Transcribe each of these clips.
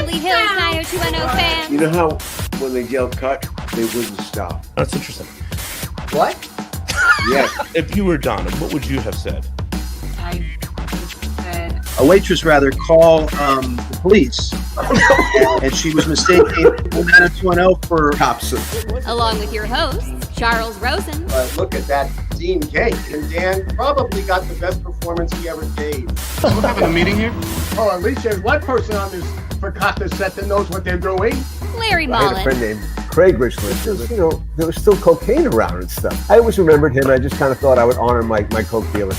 Beverly Hills 90210 fans. You know how when they yell cut, they wouldn't stop. That's interesting. What? Yes. If you were Donna, what would you have said? I said, A waitress rather call the police, and she was mistaken 90210 for cops. Along with your hosts, Charles Rosen, Look at that Dean cake. And Dan probably got the best performance he ever gave. We're having a meeting here? Oh, at least there's one person on this Fakata set that knows what they're doing. Larry I had a friend Mullen, named Craig Richland. You know, there was still cocaine around and stuff. I always remembered him. I just kind of thought I would honor my coke dealer.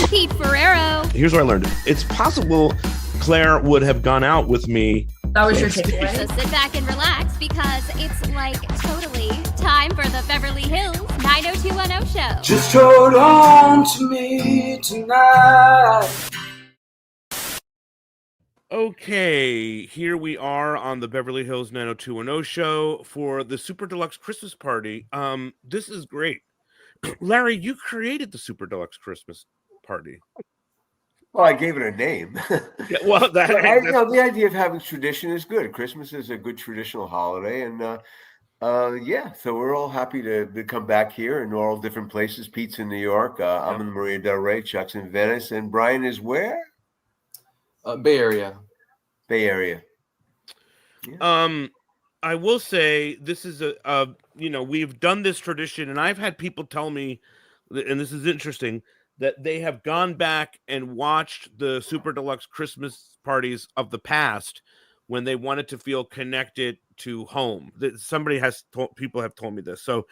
Pete Ferrero, Here's where I learned it. It's possible Claire would have gone out with me. that was your so takeaway. sit back and relax because it's like totally time for the Beverly Hills 90210 show. Just hold on to me tonight. Okay, here we are on the Beverly Hills 90210 show for the Super Deluxe Christmas Party. This is great. Larry, you created the Super Deluxe Christmas Party. Well, I gave it a name. Yeah, well, But the idea of having tradition is good. Christmas is a good traditional holiday, and so we're all happy to come back here, and we're all different places. Pete's in New York. I'm in Maria del Rey. Chuck's in Venice, and Brian is where? Bay Area. Bay Area. I will say this is we've done this tradition, and I've had people tell me, and this is interesting, that they have gone back and watched the Super Deluxe Christmas parties of the past when they wanted to feel connected to home. People have told me this. So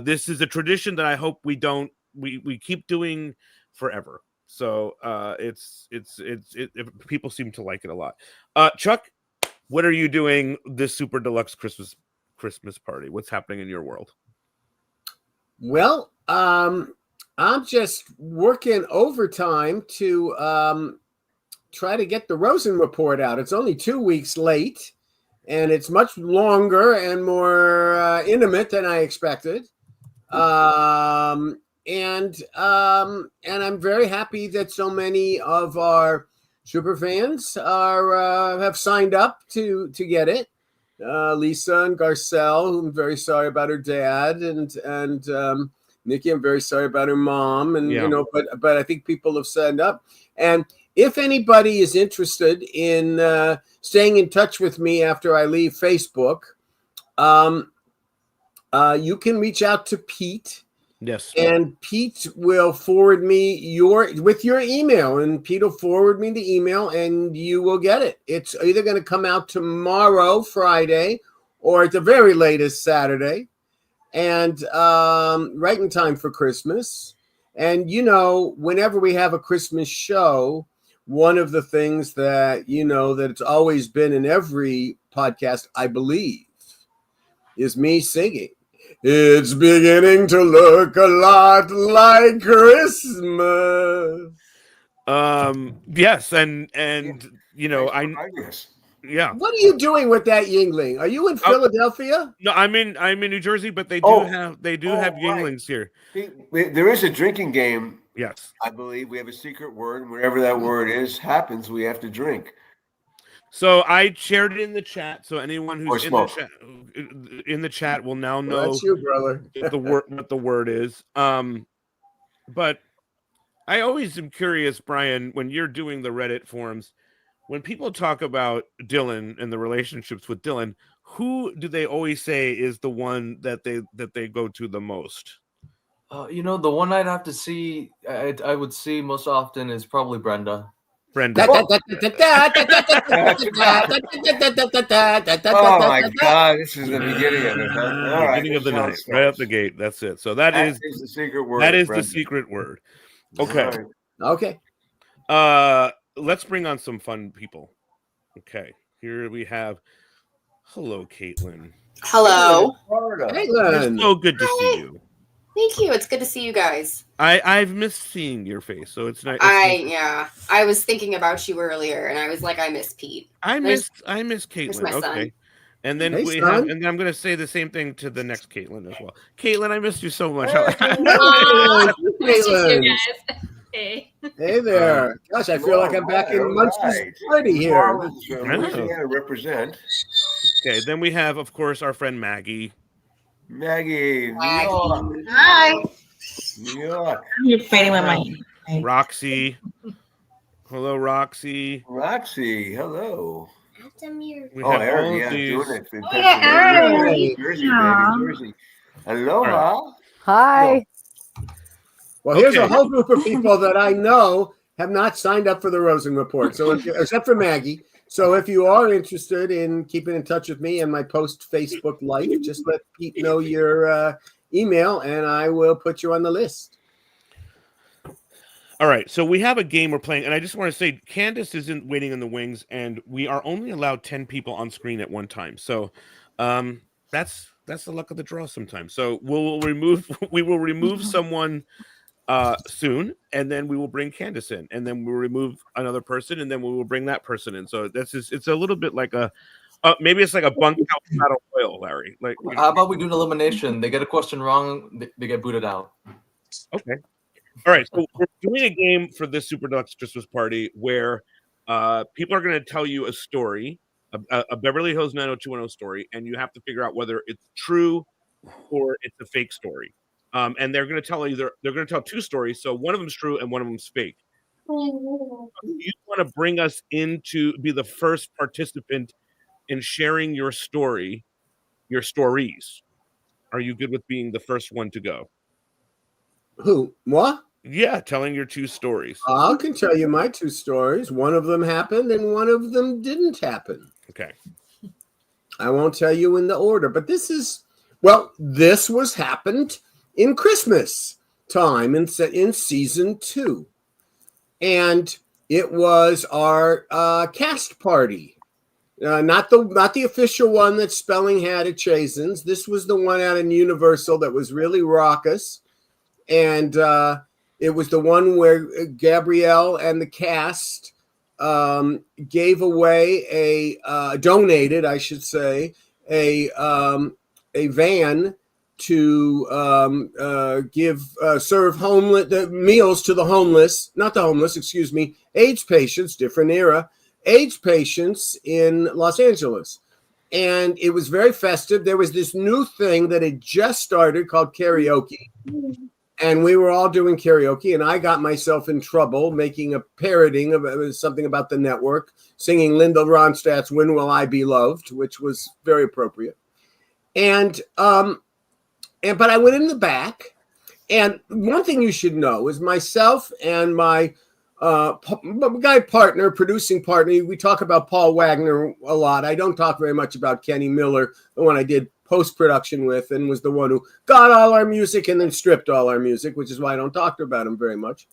this is a tradition that I hope we keep doing forever. So people seem to like it a lot. Chuck, what are you doing this Super Deluxe Christmas party? What's happening in your world? Well, I'm just working overtime to try to get the Rosen report out. It's only 2 weeks late, and it's much longer and more intimate than I expected. And I'm very happy that so many of our super fans have signed up to get it. Lisa and Garcelle, who I'm very sorry about her dad, and Nikki, I'm very sorry about her mom, and but I think people have signed up. And if anybody is interested in staying in touch with me after I leave Facebook, you can reach out to Pete. Yes. And Pete will forward me your email, and Pete will forward me the email, and you will get it. It's either going to come out tomorrow, Friday, or at the very latest Saturday, and right in time for Christmas. And, whenever we have a Christmas show, one of the things that, that it's always been in every podcast, I believe, is me singing. It's beginning to look a lot like Christmas. Yes, and Yeah. What are you doing with that Yingling? Are you in Philadelphia? No, I'm in New Jersey, but they do have Yinglings here. There is a drinking game. Yes, I believe we have a secret word, and wherever that word happens, we have to drink. So I shared it in the chat, so anyone who's in the chat will now know That's you, brother. what the word is. But I always am curious, Brian, when you're doing the Reddit forums, when people talk about Dylan and the relationships with Dylan, who do they always say is the one that they go to the most? The one I'd have to see, I would see most often is probably Brenda. Oh my God! This is the beginning of it. All right, beginning of the night, right out the gate. That's it. So that is the secret word. That is the secret word. Okay. Right. Okay. Let's bring on some fun people. Okay. Here we have. Hello, Caitlin. Hello. Caitlin. It's so good to see you. Thank you. It's good to see you guys. I've missed seeing your face, so it's nice. I was thinking about you earlier, and I was like, I miss Pete. I miss Caitlin. my son. Okay. And then Hey, and I'm going to say the same thing to the next Caitlin as well. Caitlin, I missed you so much. Miss you too, guys. Hey. Hey there. Gosh, I feel like I'm back in Munch's party here. Louisiana represent. Okay, then we have, of course, our friend Maggie. Maggie, New York. Hi. New York. I'm fighting with my. Roxy. Hello, Roxy. Roxy, hello. We Oh, have Aaron, all yeah, of these. doing it. In yeah, Pennsylvania, Aaron. Jersey, Aw. baby, Jersey. Aloha. Hi. Well, here's a Okay. whole group of people that I know have not signed up for the Rosen Report. So, except for Maggie. So, if you are interested in keeping in touch with me and my post Facebook life, just let Pete know your email, and I will put you on the list. All right, so we have a game we're playing, and I just want to say Candace isn't waiting in the wings, and we are only allowed 10 people on screen at one time. So that's the luck of the draw sometimes. So we will remove someone soon, and then we will bring Candace in, and then we'll remove another person, and then we will bring that person in. So it's a little bit like maybe it's like a bunkhouse battle royal, Larry. Like, How about we do an elimination? They get a question wrong, they get booted out. Okay. All right, so we're doing a game for this Super Deluxe Christmas Party where people are going to tell you a story, a Beverly Hills 90210 story, and you have to figure out whether it's true or it's a fake story. And they're going to tell two stories, so one of them's true and one of them's fake. You want to bring us in to be the first participant in sharing your stories. Are you good with being the first one to go? Who? What? Yeah, telling your two stories. I can tell you my two stories. One of them happened and one of them didn't happen. Okay. I won't tell you in the order, but this was happened in Christmas time in season 2. And it was our cast party. Not the official one that Spelling had at Chasen's. This was the one out in Universal that was really raucous. And it was the one where Gabrielle and the cast gave away donated, I should say, a van to serve meals to the homeless, not the homeless, excuse me, AIDS patients, different era, AIDS patients in Los Angeles. And it was very festive. There was this new thing that had just started called karaoke. And we were all doing karaoke, and I got myself in trouble making a parodying of something about the network, singing Linda Ronstadt's "When Will I Be Loved," which was very appropriate. But I went in the back, and one thing you should know is myself and my producing partner, we talk about Paul Wagner a lot. I don't talk very much about Kenny Miller, the one I did post-production with and was the one who got all our music and then stripped all our music, which is why I don't talk about him very much.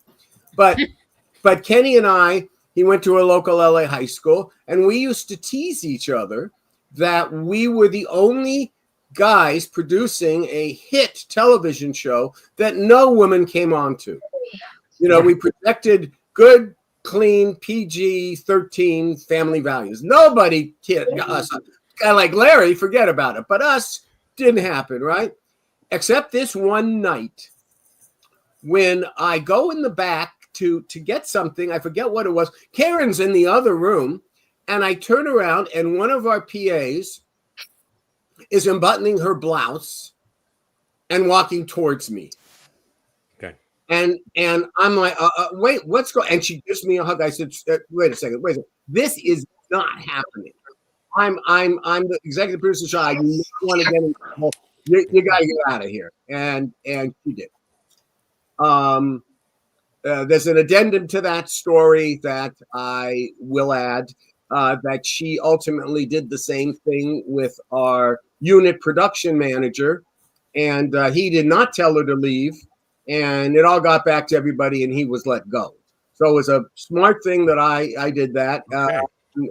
But Kenny and he went to a local LA high school, and we used to tease each other that we were the only guys producing a hit television show that no woman came on to. You know, we projected good, clean, PG-13 family values. Nobody got us. Guy like Larry, forget about it. But us, didn't happen, right? Except this one night when I go in the back to get something. I forget what it was. Karen's in the other room, and I turn around, and one of our PAs is unbuttoning her blouse and walking towards me. Okay. And I'm like, wait, what's going on? And she gives me a hug. I said, wait a second. This is not happening. I'm the executive producer, so I want to get in trouble. You got to get out of here. And she did. There's an addendum to that story that I will add, that she ultimately did the same thing with our unit production manager, and he did not tell her to leave, and it all got back to everybody, and he was let go. So it was a smart thing that I did that. Okay.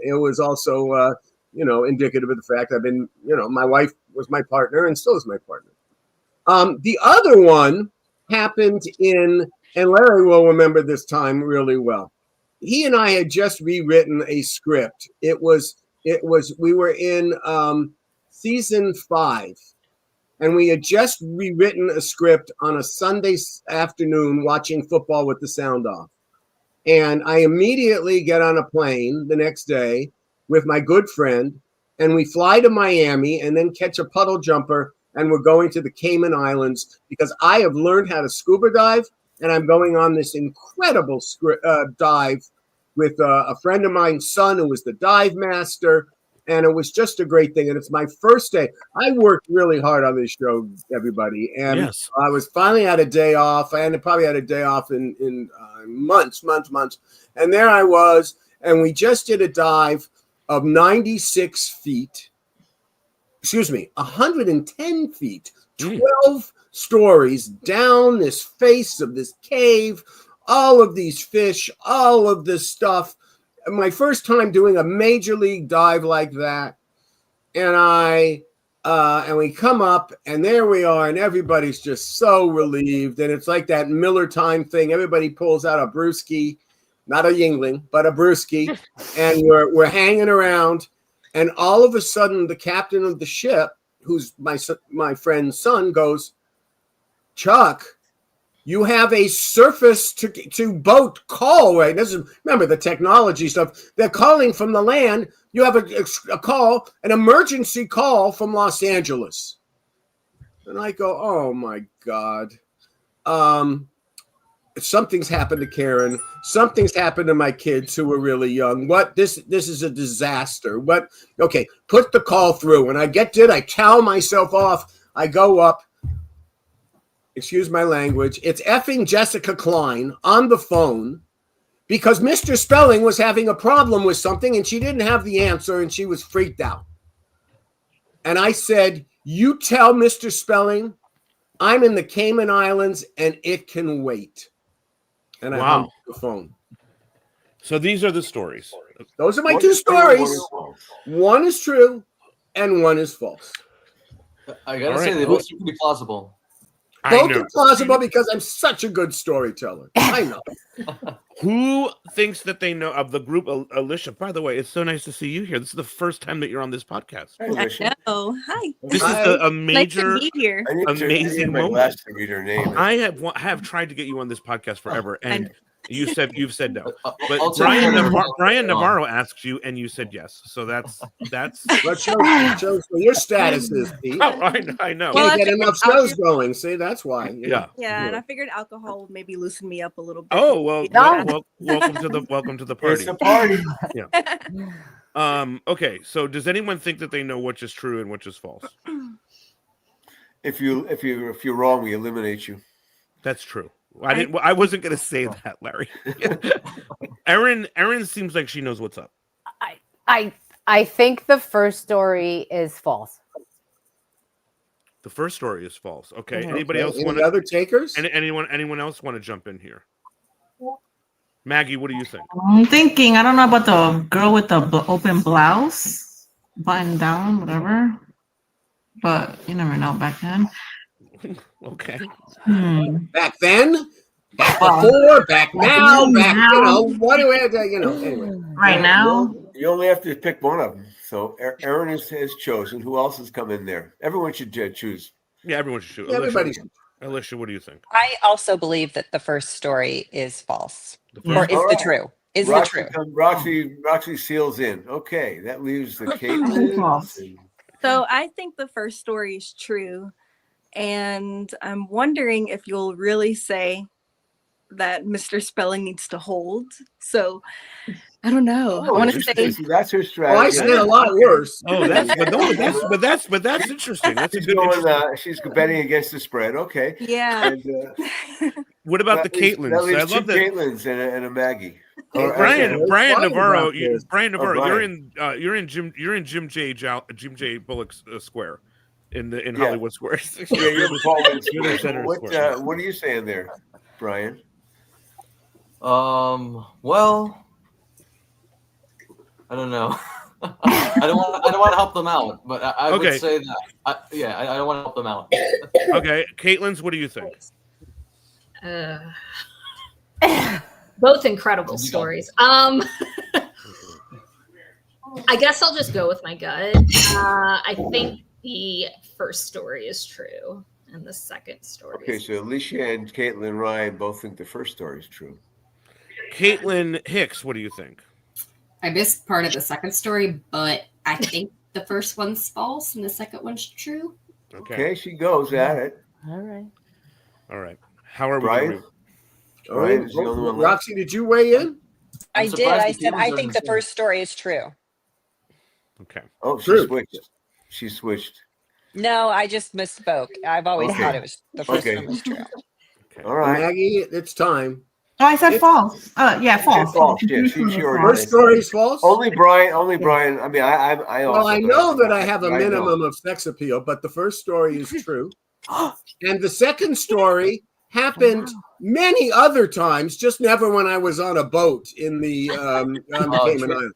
It was also indicative of the fact I've been, my wife was my partner and still is my partner. The other one happened and Larry will remember this time really well. He and I had just rewritten a script. We were in season 5, and we had just rewritten a script on a Sunday afternoon watching football with the sound off. And I immediately get on a plane the next day with my good friend, and we fly to Miami and then catch a puddle jumper, and we're going to the Cayman Islands because I have learned how to scuba dive, and I'm going on this incredible dive with a friend of mine's son who was the dive master. And it was just a great thing. And it's my first day. I worked really hard on this show, everybody. And Yes. I was finally had a day off. I probably had a day off in months. And there I was. And we just did a dive of 96 feet. Excuse me, 110 feet. 12 stories down this face of this cave. All of these fish, all of this stuff. My first time doing a major league dive like that, and we come up, and there we are, and everybody's just so relieved, and it's like that Miller time thing. Everybody pulls out a brewski, not a Yingling, but a brewski, and we're hanging around, and all of a sudden, the captain of the ship, who's my friend's son, goes, "Chuck, you have a surface to boat call, right?" Remember the technology stuff. They're calling from the land. You have a call, an emergency call from Los Angeles. And I go, oh my God. Something's happened to Karen. Something's happened to my kids who were really young. What? This is a disaster. What? Okay, put the call through. And I I towel myself off. I go up. Excuse my language, it's effing Jessica Klein on the phone because Mr. Spelling was having a problem with something and she didn't have the answer and she was freaked out. And I said, you tell Mr. Spelling I'm in the Cayman Islands and it can wait. And I hung up the phone. So these are the stories. Those are my two stories. One is true and one is false. I gotta say, they both seem pretty plausible. Both are plausible because I'm such a good storyteller. I know. Who thinks that they know of the group? Alicia, by the way, it's so nice to see you here. This is the first time that you're on this podcast. I know. Hi. This is a major, nice to be here. amazing my moment. glasses to read her name. I have tried to get you on this podcast forever, and you've said no. But I'll Brian Navarro asked you, and you said yes. So that's what shows what your status is, Pete. Oh, I know. Can't get enough shows going. See, that's why. Yeah. And I figured alcohol would maybe loosen me up a little bit. Oh well, welcome to the party. It's a party. Yeah. Okay. So does anyone think that they know which is true and which is false? If you're wrong, we eliminate you. That's true. I wasn't going to say that, Larry. Erin seems like she knows what's up. I think the first story is false. The first story is false. Okay. Okay. Anybody else want other takers? Anyone else want to jump in here? Maggie, what do you think? I'm thinking, I don't know about the girl with the open blouse, button down, whatever. But you never know back then. Okay. Back then, back before, back now, what do we have to, anyway. Right now? You only have to pick one of them. So Erin has chosen. Who else has come in there? Everyone should choose. Yeah, everyone should choose. Everybody. Alicia, what do you think? I also believe that the first story is false. Or is the true. Roxy seals in. Okay, that leaves the Caitlin. So I think the first story is true. And I'm wondering if you'll really say that Mr. Spelling needs to hold. So I don't know. I want to say that's her strategy. Oh, I said a lot worse. Oh, that's interesting. That's a good. She's betting against the spread. Okay. Yeah. And, what about the Caitlins? That leaves I love two that. Caitlins and a Maggie. Brian Navarro. Brian Navarro. Brian. You're in Jim J. Bullock's Square. In Hollywood Square. Yeah, you're the center square. What are you saying there, Brian? Well, I don't know. I don't want to help them out, but I would say that. I don't want to help them out. Okay, Caitlin's, what do you think? Both incredible stories. I guess I'll just go with my gut. I think the first story is true and the second story Okay, is so Alicia and Caitlin Ryan both think the first story is true. Caitlin Hicks, what do you think? I missed part of the second story, but I think the first one's false and the second one's true. Okay, she goes at it. All right. All right. How are we Brian? going? Brian is the only one left. Roxy, did you weigh in? I did. I said I think the first story is true. Okay. Oh, she True. switched. She switched. No, I just misspoke. I've always Okay. thought it was the first Okay. one was true. All right. Maggie, it's time. Oh, I said false. Yeah, false. False. Yeah, she already First did. story is false? Only Brian. I mean, I also. Well, I know that I have a I know. minimum of sex appeal, but the first story is true. And the second story happened many other times, just never when I was on a boat in the on the Cayman Islands.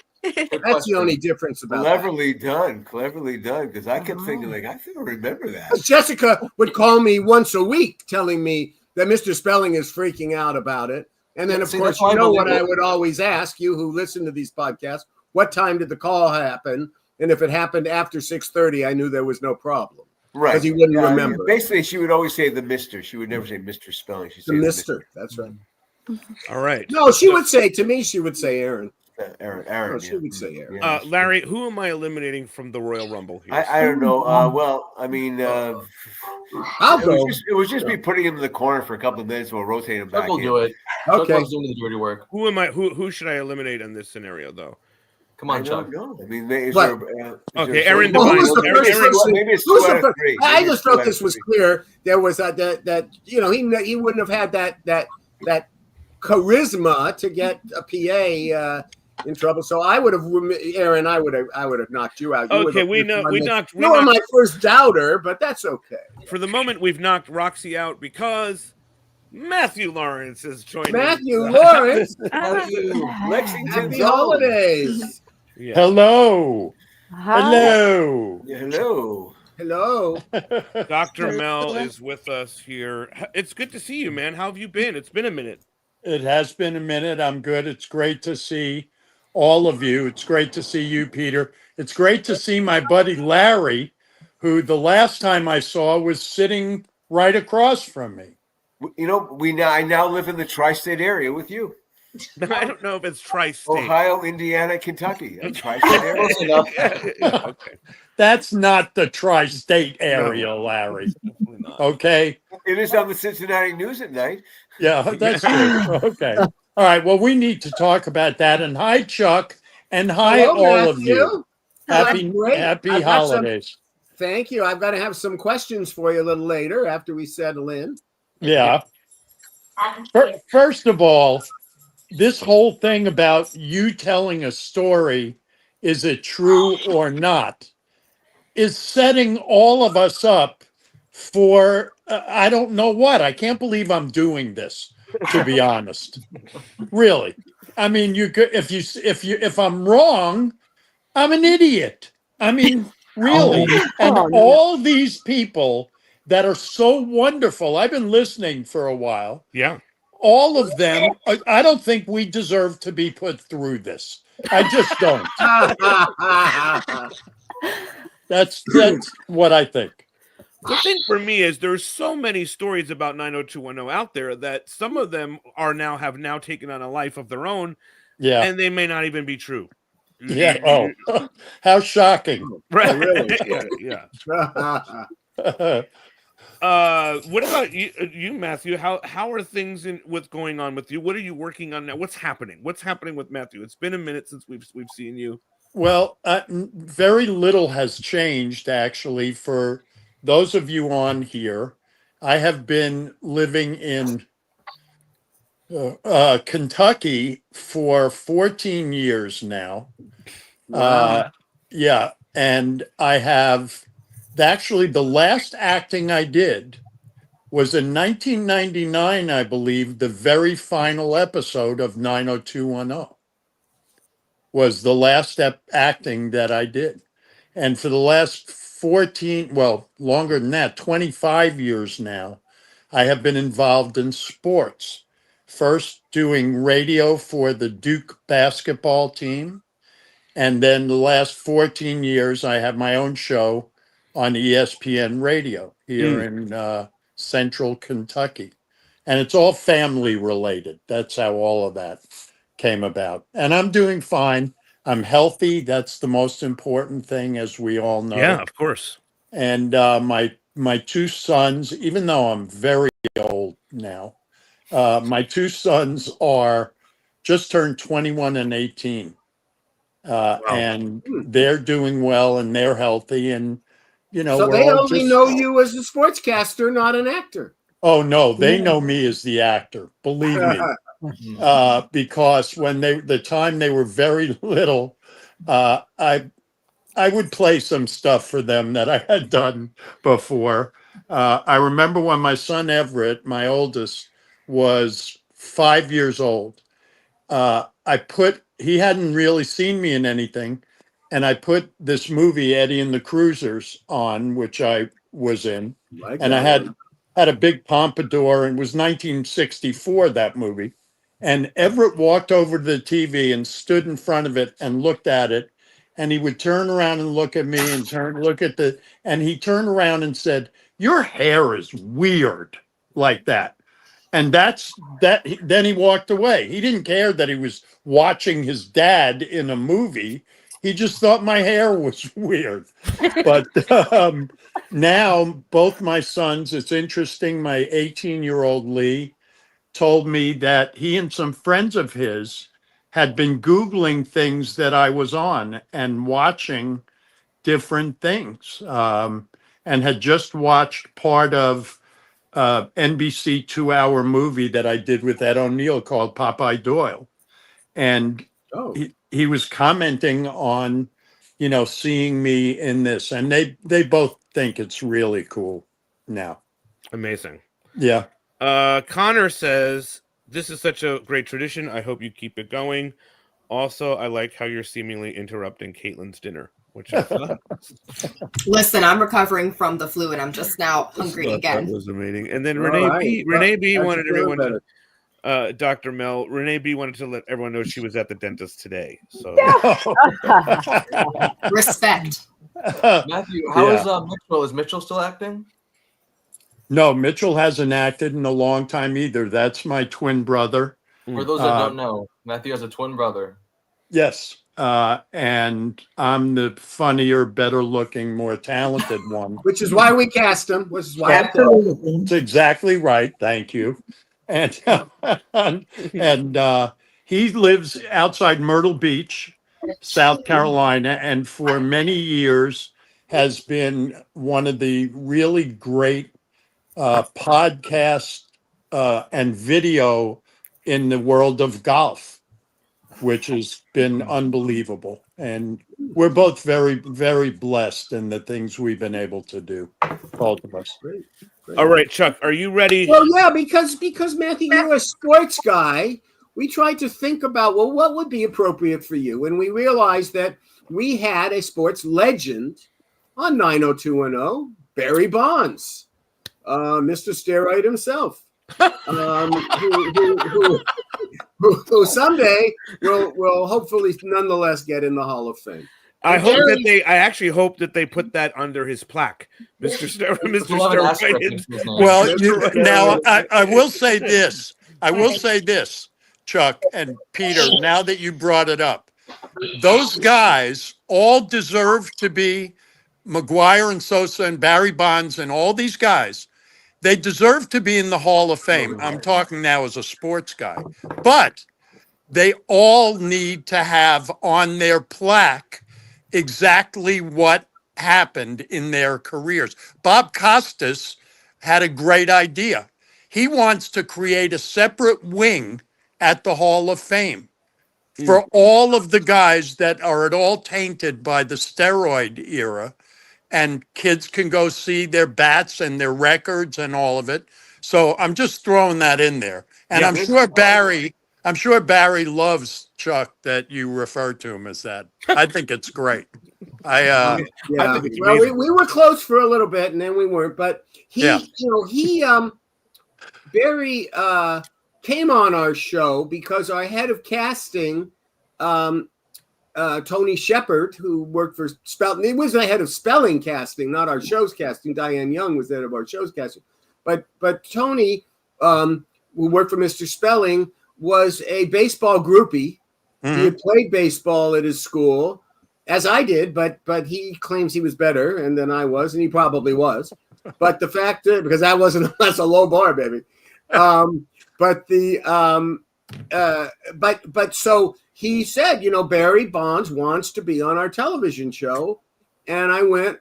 That's the only difference about Cleverly done, because I kept thinking, like, I think I remember that. that. Jessica would call me once a week telling me that Mr. Spelling is freaking out about it. And then, of See, course, that's why you I know believe what it. I would always ask you who listen to these podcasts, what time did the call happen? And if it happened after 6:30, I knew there was no problem. Right. Because he wouldn't Yeah, remember. Basically, she would always say the Mister. She would never say Mr. Spelling. She'd The say Mister. That's right. All right. No, she would say, to me, she would say Aaron. Aaron. No, she would say Aaron. Larry, who am I eliminating from the Royal Rumble here? I don't know. Well, I mean, I'll it go. Was just me putting him in the corner for a couple of minutes. We'll rotate him back. Chuck will in. do it. Okay. Chuck doing the dirty work. Who am I? Who should I eliminate in this scenario, though? Come on, I Chuck. don't know. I mean, is But- there, Okay, Aaron Well, Devine. who was the first Aaron- person? maybe it's Who's two the out of first- three. I Maybe just it's two felt out this of was three. clear. There was that you know he wouldn't have had that charisma to get a PA in trouble. So I would have, Aaron. I would have knocked you out. You were Okay, the we first know one we that- knocked. You were my first doubter, but that's okay. For the moment, we've knocked Roxy out because Matthew Lawrence is joining. Matthew Lawrence, Lexington's happy own. holidays. Yeah. Hello. Hello. Yeah, hello. Hello. Dr. Mel is with us here. It's good to see you, man. How have you been? It's been a minute. It has been a minute. I'm good. It's great to see all of you. It's great to see you, Peter. It's great to see my buddy Larry, who the last time I saw was sitting right across from me. You know, I now live in the tri-state area with you. I don't know if it's tri-state. Ohio, Indiana, Kentucky. A tri-state area. Close enough. Yeah, okay. That's not the tri-state area, Larry. Definitely not. Okay. It is on the Cincinnati News at night. Yeah, that's true. Okay. All right. Well, we need to talk about that. And hi, Chuck. And hi, Hello, all of Matthew. you. That's great. Happy I've got some- holidays. Thank you. I've got to have some questions for you a little later after we settle in. Yeah. First of all, this whole thing about you telling a story, is it true or not, is setting all of us up for I don't know what. I can't believe I'm doing this, to be honest. Really. I mean, you could if I'm wrong, I'm an idiot. I mean, really. And all these people that are so wonderful, I've been listening for a while. Yeah. All of them, I don't think we deserve to be put through this. I just don't. That's what I think. The thing for me is there's so many stories about 90210 out there that some of them have now taken on a life of their own. Yeah. And they may not even be true. Yeah. Oh, how shocking. Right. Really? Yeah. Yeah. What about you, Matthew? How are things what's going on with you? What are you working on now? What's happening? What's happening with Matthew? It's been a minute since we've seen you. Well, very little has changed, actually. For those of you on here, I have been living in Kentucky for 14 years now. Wow. Yeah, and I have actually the last acting I did was in 1999, I believe. The very final episode of 90210 was the last acting that I did. And for the last 14, well, longer than that, 25 years now, I have been involved in sports. First doing radio for the Duke basketball team. And then the last 14 years, I have my own show on ESPN radio here in central Kentucky. And it's all family related. That's how all of that came about. And I'm doing fine. I'm healthy. That's the most important thing, as we all know. Yeah, of course. And my two sons, even though I'm very old now, my two sons are just turned 21 and 18. And they're doing well and they're healthy. And, you know, So we're they all only just... know you as a sportscaster, not an actor. Oh, no, they know me as the actor. Believe me. Because when the time they were very little, I would play some stuff for them that I had done before. I remember when my son Everett, my oldest, was 5 years old. He hadn't really seen me in anything, and I put this movie, Eddie and the Cruisers, on, which I was in, and I had a big pompadour, and it was 1964, that movie. And Everett walked over to the TV and stood in front of it and looked at it. And he would turn around and look at me and and he turned around and said, "Your hair is weird," like that. And then he walked away. He didn't care that he was watching his dad in a movie. He just thought my hair was weird. But now both my sons, it's interesting, my 18-year-old Lee told me that he and some friends of his had been Googling things that I was on and watching different things, and had just watched part of NBC 2-hour movie that I did with Ed O'Neill called Popeye Doyle. And he was commenting on, you know, seeing me in this, and they both think it's really cool now. Amazing. Yeah. Connor says, "This is such a great tradition. I hope you keep it going. Also, I like how you're seemingly interrupting Caitlin's dinner," which I thought. Listen, I'm recovering from the flu, and I'm just now hungry again. That was amazing. And then Renee B wanted everyone to, Dr. Mel, Renee B wanted to let everyone know she was at the dentist today. So Respect. Matthew, how is Mitchell? Is Mitchell still acting? No, Mitchell hasn't acted in a long time either. That's my twin brother. For those that don't know, Matthew has a twin brother. Yes. And I'm the funnier, better looking, more talented one. Which is why we cast him. Which is why That's exactly right. Thank you. And he lives outside Myrtle Beach, South Carolina, and for many years has been one of the really great podcast and video in the world of golf, which has been unbelievable. And we're both very, very blessed in the things we've been able to do, both of us. Great. All right, Chuck, are you ready? Well, yeah, because Matthew, you're a sports guy. We tried to think about, well, what would be appropriate for you? And we realized that we had a sports legend on 90210, Barry Bonds, Mr. Steroid himself, who someday will hopefully nonetheless get in the Hall of Fame. I actually hope that they put that under his plaque, Mr. Steroid. Well, now I will say this. I will say this, Chuck and Peter, now that you brought it up. Those guys all deserve to be, McGuire and Sosa and Barry Bonds and all these guys, they deserve to be in the Hall of Fame. I'm talking now as a sports guy. But they all need to have on their plaque exactly what happened in their careers. Bob Costas had a great idea. He wants to create a separate wing at the Hall of Fame for all of the guys that are at all tainted by the steroid era, and kids can go see their bats and their records and all of it. So I'm just throwing that in there. And Yeah, I'm sure Barry loves, Chuck, that you refer to him as that. I think it's great. Well, we were close for a little bit, and then we weren't. But Barry came on our show because our head of casting Tony Shepard, who worked for Spelling. He was the head of spelling casting, not our show's casting. Diane Young was the head of our show's casting. But Tony, who worked for Mr. Spelling, was a baseball groupie. Mm-hmm. He had played baseball at his school, as I did, but he claims he was better than I was, and he probably was. But the fact is, because that's a low bar, baby. But so he said, Barry Bonds wants to be on our television show. And I went,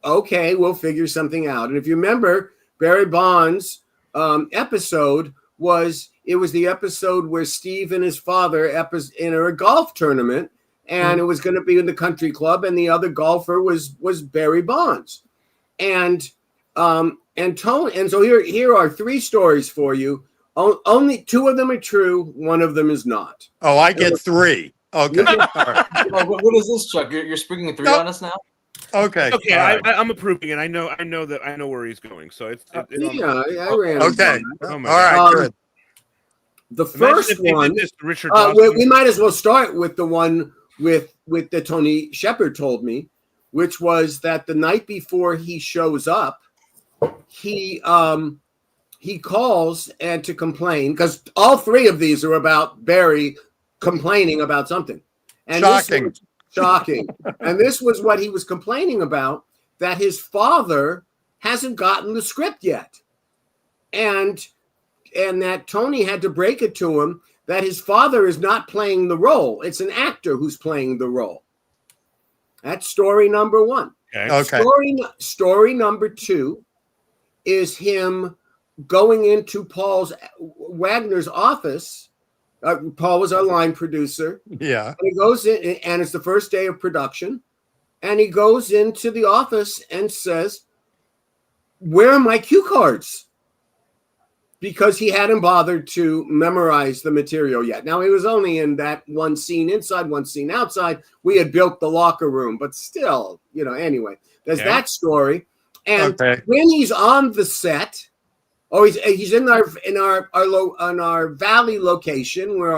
okay, we'll figure something out. And if you remember, Barry Bonds' episode was the episode where Steve and his father in a golf tournament, and it was going to be in the country club, and the other golfer was Barry Bonds. And so here are 3 stories for you. Only 2 of them are true. 1 of them is not. Oh, I get 3. Okay. All right. What is this, Chuck? You're springing 3 on us now? Okay. Okay, All right. I'm approving it. I know where he's going. So it's I ran. Okay. Oh my All right. God. Good. The first Imagine if they did one. this to Richard We might as well start with the one with that Tony Shepard told me, which was that the night before he shows up, he calls and to complain, because all 3 of these are about Barry complaining about something. And Shocking. Shocking. And this was what he was complaining about, that his father hasn't gotten the script yet. And that Tony had to break it to him that his father is not playing the role. It's an actor who's playing the role. That's story number 1. Okay. Story number 2 is him going into Wagner's office. Paul was our line producer. Yeah. And he goes in, and it's the first day of production. And he goes into the office and says, "Where are my cue cards?" Because he hadn't bothered to memorize the material yet. Now, he was only in that one scene inside, one scene outside. We had built the locker room, but still, anyway, there's that story. And when he's on the set, he's in our Valley location where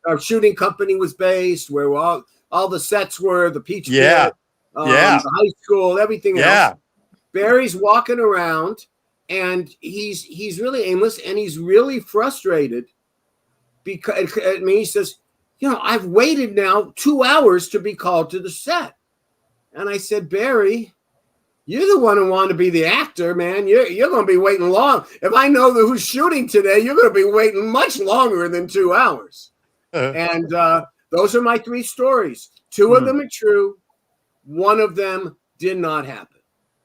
our shooting company was based, where all the sets were, the Peach Pit, the high school, everything else. Barry's walking around, and he's really aimless, and he's really frustrated because he says, I've waited now 2 hours to be called to the set. And I said, Barry, you're the one who wanted to be the actor, man. You're going to be waiting long. If I know who's shooting today, you're going to be waiting much longer than 2 hours. And those are my 3 stories. 2 of them are true. 1 of them did not happen.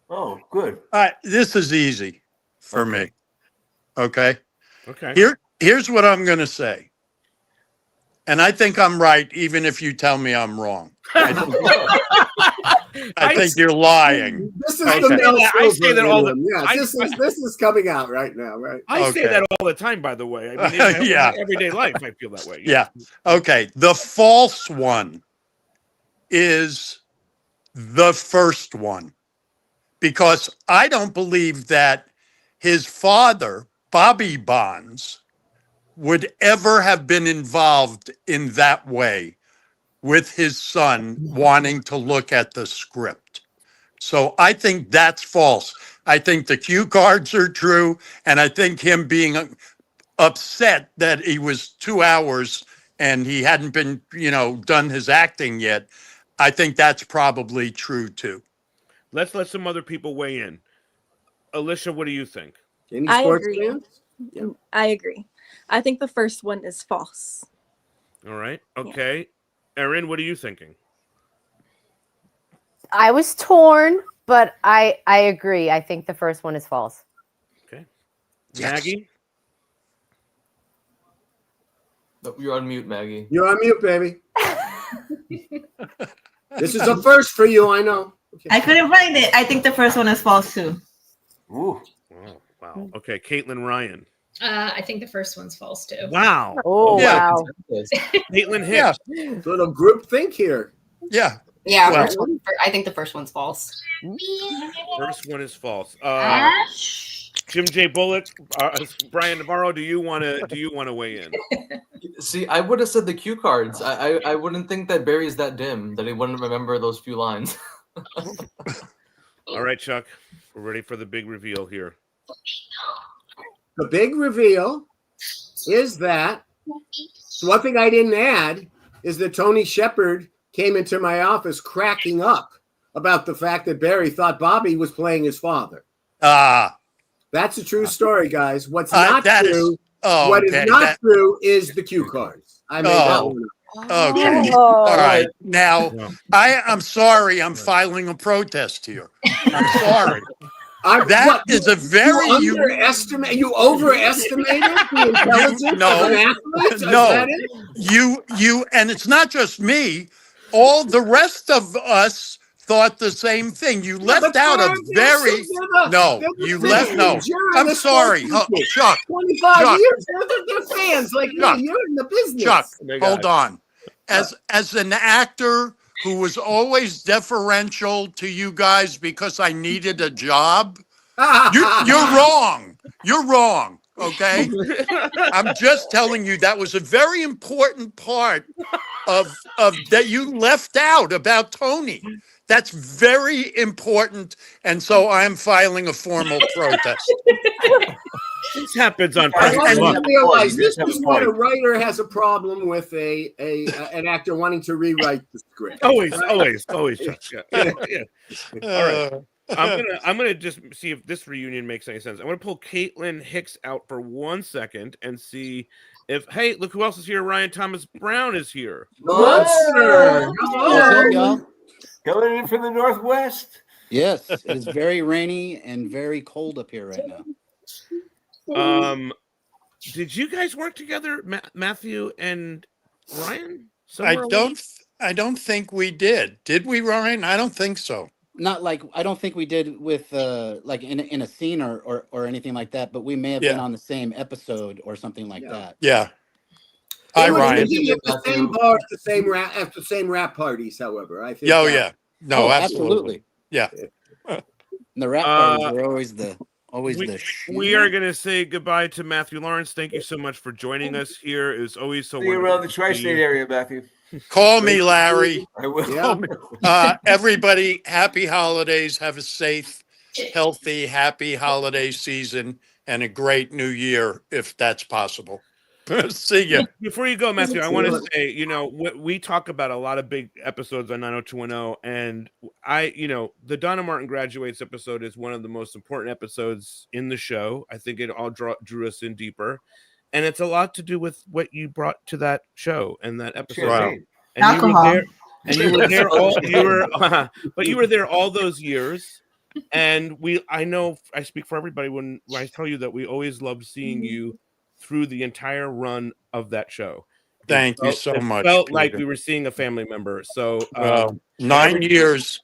Oh, good. All right. This is easy for me. Okay. Okay. Here's what I'm going to say. And I think I'm right, even if you tell me I'm wrong. I think you're lying. This is I say that all the this is coming out right now, right? I say that all the time, by the way. I mean, in everyday life, I feel that way. Yeah. Okay. The false one is the first one, because I don't believe that his father, Bobby Bonds, would ever have been involved in that way with his son wanting to look at the script. So I think that's false. I think the cue cards are true, and I think him being upset that he was 2 hours and he hadn't been, done his acting yet, I think that's probably true too. Let's let some other people weigh in. Alicia, what do you think? I agree. I agree. I think the first one is false. All right. Okay. Erin, what are you thinking? I was torn, but I agree. I think the first one is false. Okay. Maggie? No, you're on mute, Maggie. You're on mute, baby. This is a first for you, I know. Okay. I couldn't find it. I think the first one is false too. Ooh. Wow. Okay. Caitlin Ryan. I think the first one's false too. Wow. Oh, wow. Caitlin Hicks. Little group think here. Yeah. Yeah, Well- I think the first one's false. First one is false. Jim J. Bullock, Brian Navarro, do you want to weigh in? See, I would have said the cue cards. I wouldn't think that Barry's that dim that he wouldn't remember those few lines. All right, Chuck, we're ready for the big reveal here. The big reveal is that one thing I didn't add is that Tony Shepard came into my office cracking up about the fact that Barry thought Bobby was playing his father. That's a true story, guys. What's not true? True is the cue cards. I made that one up. Okay. All right. Now, I'm sorry. I'm filing a protest here. I'm sorry. That is a very you overestimated the intelligence of an athlete? No, you, and it's not just me. All the rest of us thought the same thing. You left out a very I'm sorry, Chuck. 25 years. They're fans like Chuck, me. You're in the business. Chuck, hold on. As an actor who was always deferential to you guys because I needed a job, you're wrong. You're wrong. Okay, I'm just telling you that was a very important part of that you left out about Tony. That's very important, and so I'm filing a formal protest. This happens on I purpose. want you to realize this is when a writer has a problem with an actor wanting to rewrite the script. Always. Chuck. Yeah. All right. I'm gonna just see if this reunion makes any sense. I'm gonna pull Caitlin Hicks out for 1 second and see if look who else is here. Ryan Thomas Brown is here. Monster! Y'all? Coming in from the northwest. Yes, it is very rainy and very cold up here right now. Did you guys work together, Matthew and Ryan? I don't think we did. Did we, Ryan? I don't think so. Not like I don't think we did with like in a scene or anything like that, but we may have been on the same episode or something like that. Yeah. Hi, Ryan. At the same bar, at the same rap parties, however. I think. Oh, yeah. No, absolutely. Yeah. And the rap parties were always the We are going to say goodbye to Matthew Lawrence. Thank you so much for joining us here. It was always so See you around the tri-state area, Matthew. Call me, Larry. I will. Everybody, happy holidays. Have a safe, healthy, happy holiday season and a great new year, if that's possible. See ya. Before you go, Matthew, I want to say, we talk about a lot of big episodes on 90210, and the Donna Martin Graduates episode is one of the most important episodes in the show. I think it all drew us in deeper, and it's a lot to do with what you brought to that show and that episode. Wow. And Alcohol. you were there all those years. And I know I speak for everybody when I tell you that we always loved seeing you through the entire run of that show. Thank you so much. It felt Peter. like we were seeing a family member. So 9 years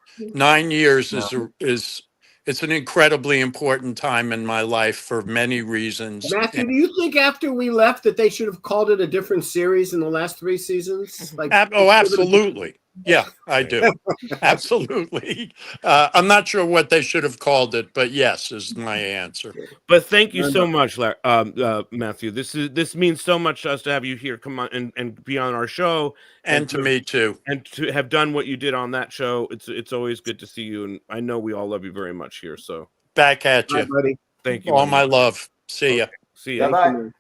is it's an incredibly important time in my life for many reasons. Matthew, do you think after we left that they should have called it a different series in the last 3 seasons? Absolutely. Yeah, I do. Absolutely. I'm not sure what they should have called it, but yes is my answer. But thank you so much, Matthew. This means so much to us to have you here. Come on and be on our show, and to me too, and to have done what you did on that show. It's always good to see you, and I know we all love you very much here. So back at you, Bye, buddy. Thank you. All my love. See ya. See ya. Bye.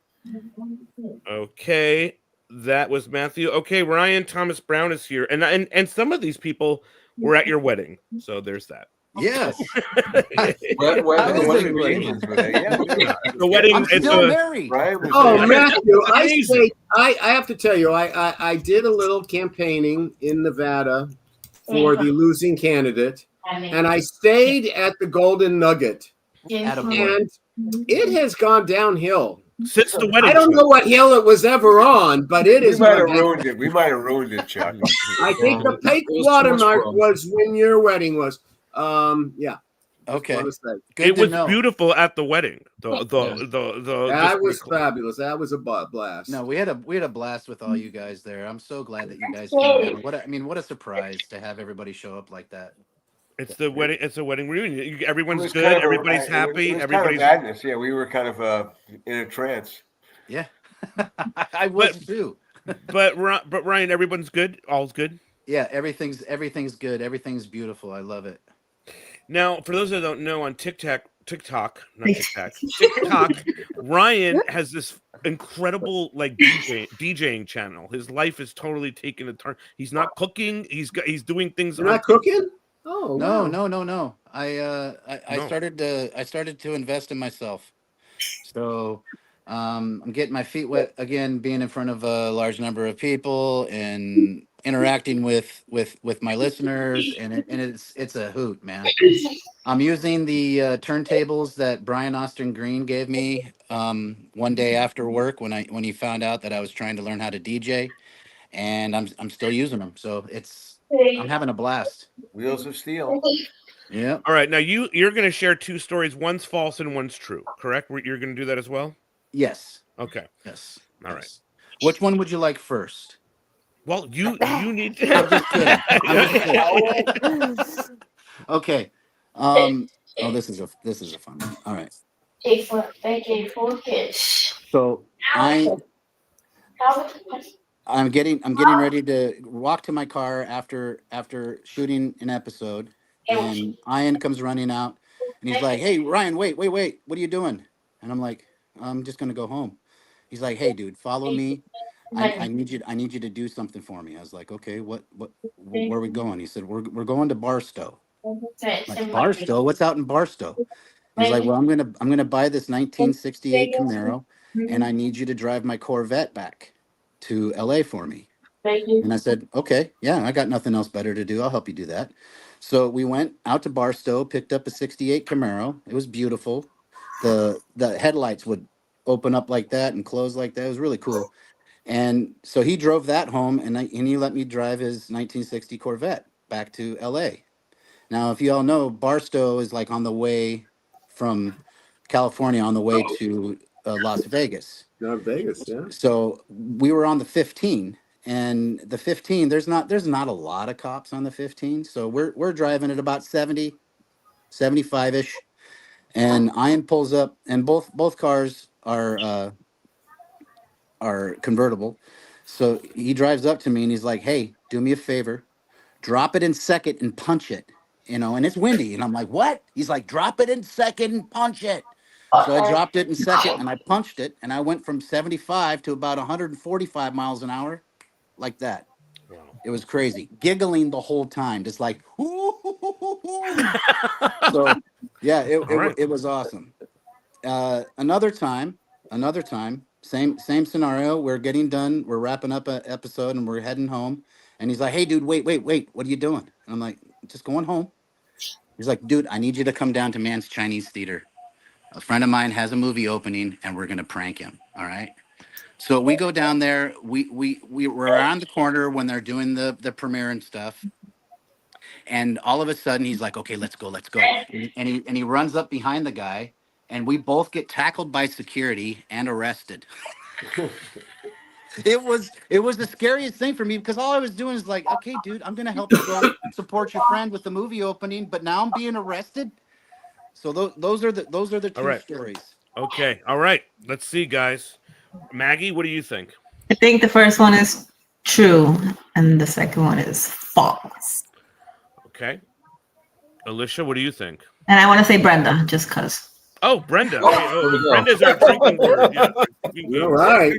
Okay. That was Matthew. Okay, Ryan Thomas Brown is here, and some of these people were at your wedding, so there's that. Yes. Where the wedding reunions were they? The wedding. I'm still married. Right? Oh, Matthew, I have to tell you, I did a little campaigning in Nevada for the losing candidate, and I stayed at the Golden Nugget, and it has gone downhill. Since the wedding. I don't know what hill it was ever on, but it is. We might have ruined it. We might have ruined it, Chuck. I think the peak watermark was when your wedding was. Yeah. Okay. It was beautiful at the wedding. That was fabulous. That was a blast. No, we had a blast with all you guys there. I'm so glad that you guys came. What a surprise to have everybody show up like that. It's the wedding. It's a wedding reunion. Everyone's good. Kind of everybody's happy. It was everybody's kind of madness. Yeah, we were kind of in a trance. Yeah. I was too. but Ryan, everyone's good. All's good. Yeah, everything's good. Everything's beautiful. I love it. Now, for those that don't know, on TikTok, Ryan has this incredible like DJing channel. His life is totally taken a turn. He's not cooking. He's doing things. You're not cooking? Oh no, wow. no. I started to invest in myself. So I'm getting my feet wet again, being in front of a large number of people and interacting with my listeners, and it's a hoot, man. I'm using the turntables that Brian Austin Green gave me one day after work when he found out that I was trying to learn how to DJ, and I'm still using them. So I'm having a blast. Wheels of steel. Yeah. All right. Now you're going to share two stories. One's false and one's true. Correct? You're going to do that as well. Yes. Okay. Yes. All right. Which one would you like first? Well, you need to. I'm just kidding. I'm just kidding. Okay. Oh, this is a fun one. All right. So I'm getting ready to walk to my car after shooting an episode, and Ian comes running out, and he's like, "Hey, Ryan, wait, what are you doing?" And I'm like, "I'm just gonna go home." He's like, "Hey, dude, follow me. I need you to do something for me." I was like, "Okay, where are we going?" He said, "We're going to Barstow." I'm like, Barstow? What's out in Barstow? He's like, "Well, I'm gonna buy this 1968 Camaro, and I need you to drive my Corvette back to LA for me." And I said, "Okay, yeah, I got nothing else better to do. I'll help you do that." So we went out to Barstow, picked up a 68 Camaro. It was beautiful. The headlights would open up like that and close like that. It was really cool. And so he drove that home, and he let me drive his 1960 Corvette back to LA. Now, if you all know, Barstow is like on the way from California on the way to Las Vegas. Not Vegas, yeah. So we were on the 15, and the 15, there's not a lot of cops on the 15. So we're driving at about 70, 75-ish. And Ian pulls up, and both cars are convertible. So he drives up to me and he's like, "Hey, do me a favor, drop it in second and punch it, and it's windy." And I'm like, "What?" He's like, "Drop it in second and punch it." So I dropped it in second and I punched it, and I went from 75 to about 145 miles an hour, like that. Wow. It was crazy, giggling the whole time, just like, so yeah, it was awesome. Another time, same scenario. We're getting done. We're wrapping up an episode and we're heading home. And he's like, "Hey, dude, wait. What are you doing?" And I'm like, "Just going home." He's like, "Dude, I need you to come down to Man's Chinese Theater. A friend of mine has a movie opening and we're going to prank him." All right. So we go down there. We were around the corner when they're doing the premiere and stuff. And all of a sudden he's like, "Okay, let's go." And he runs up behind the guy, and we both get tackled by security and arrested. It was the scariest thing for me, because all I was doing is like, "Okay, dude, I'm gonna help you go support your friend with the movie opening, but now I'm being arrested." So those are the two stories. Okay, all right. Let's see, guys. Maggie, what do you think? I think the first one is true, and the second one is false. Okay. Alicia, what do you think? And I want to say Brenda, just because. Oh, Brenda. Okay. Brenda's our drinking word. Yeah. All right.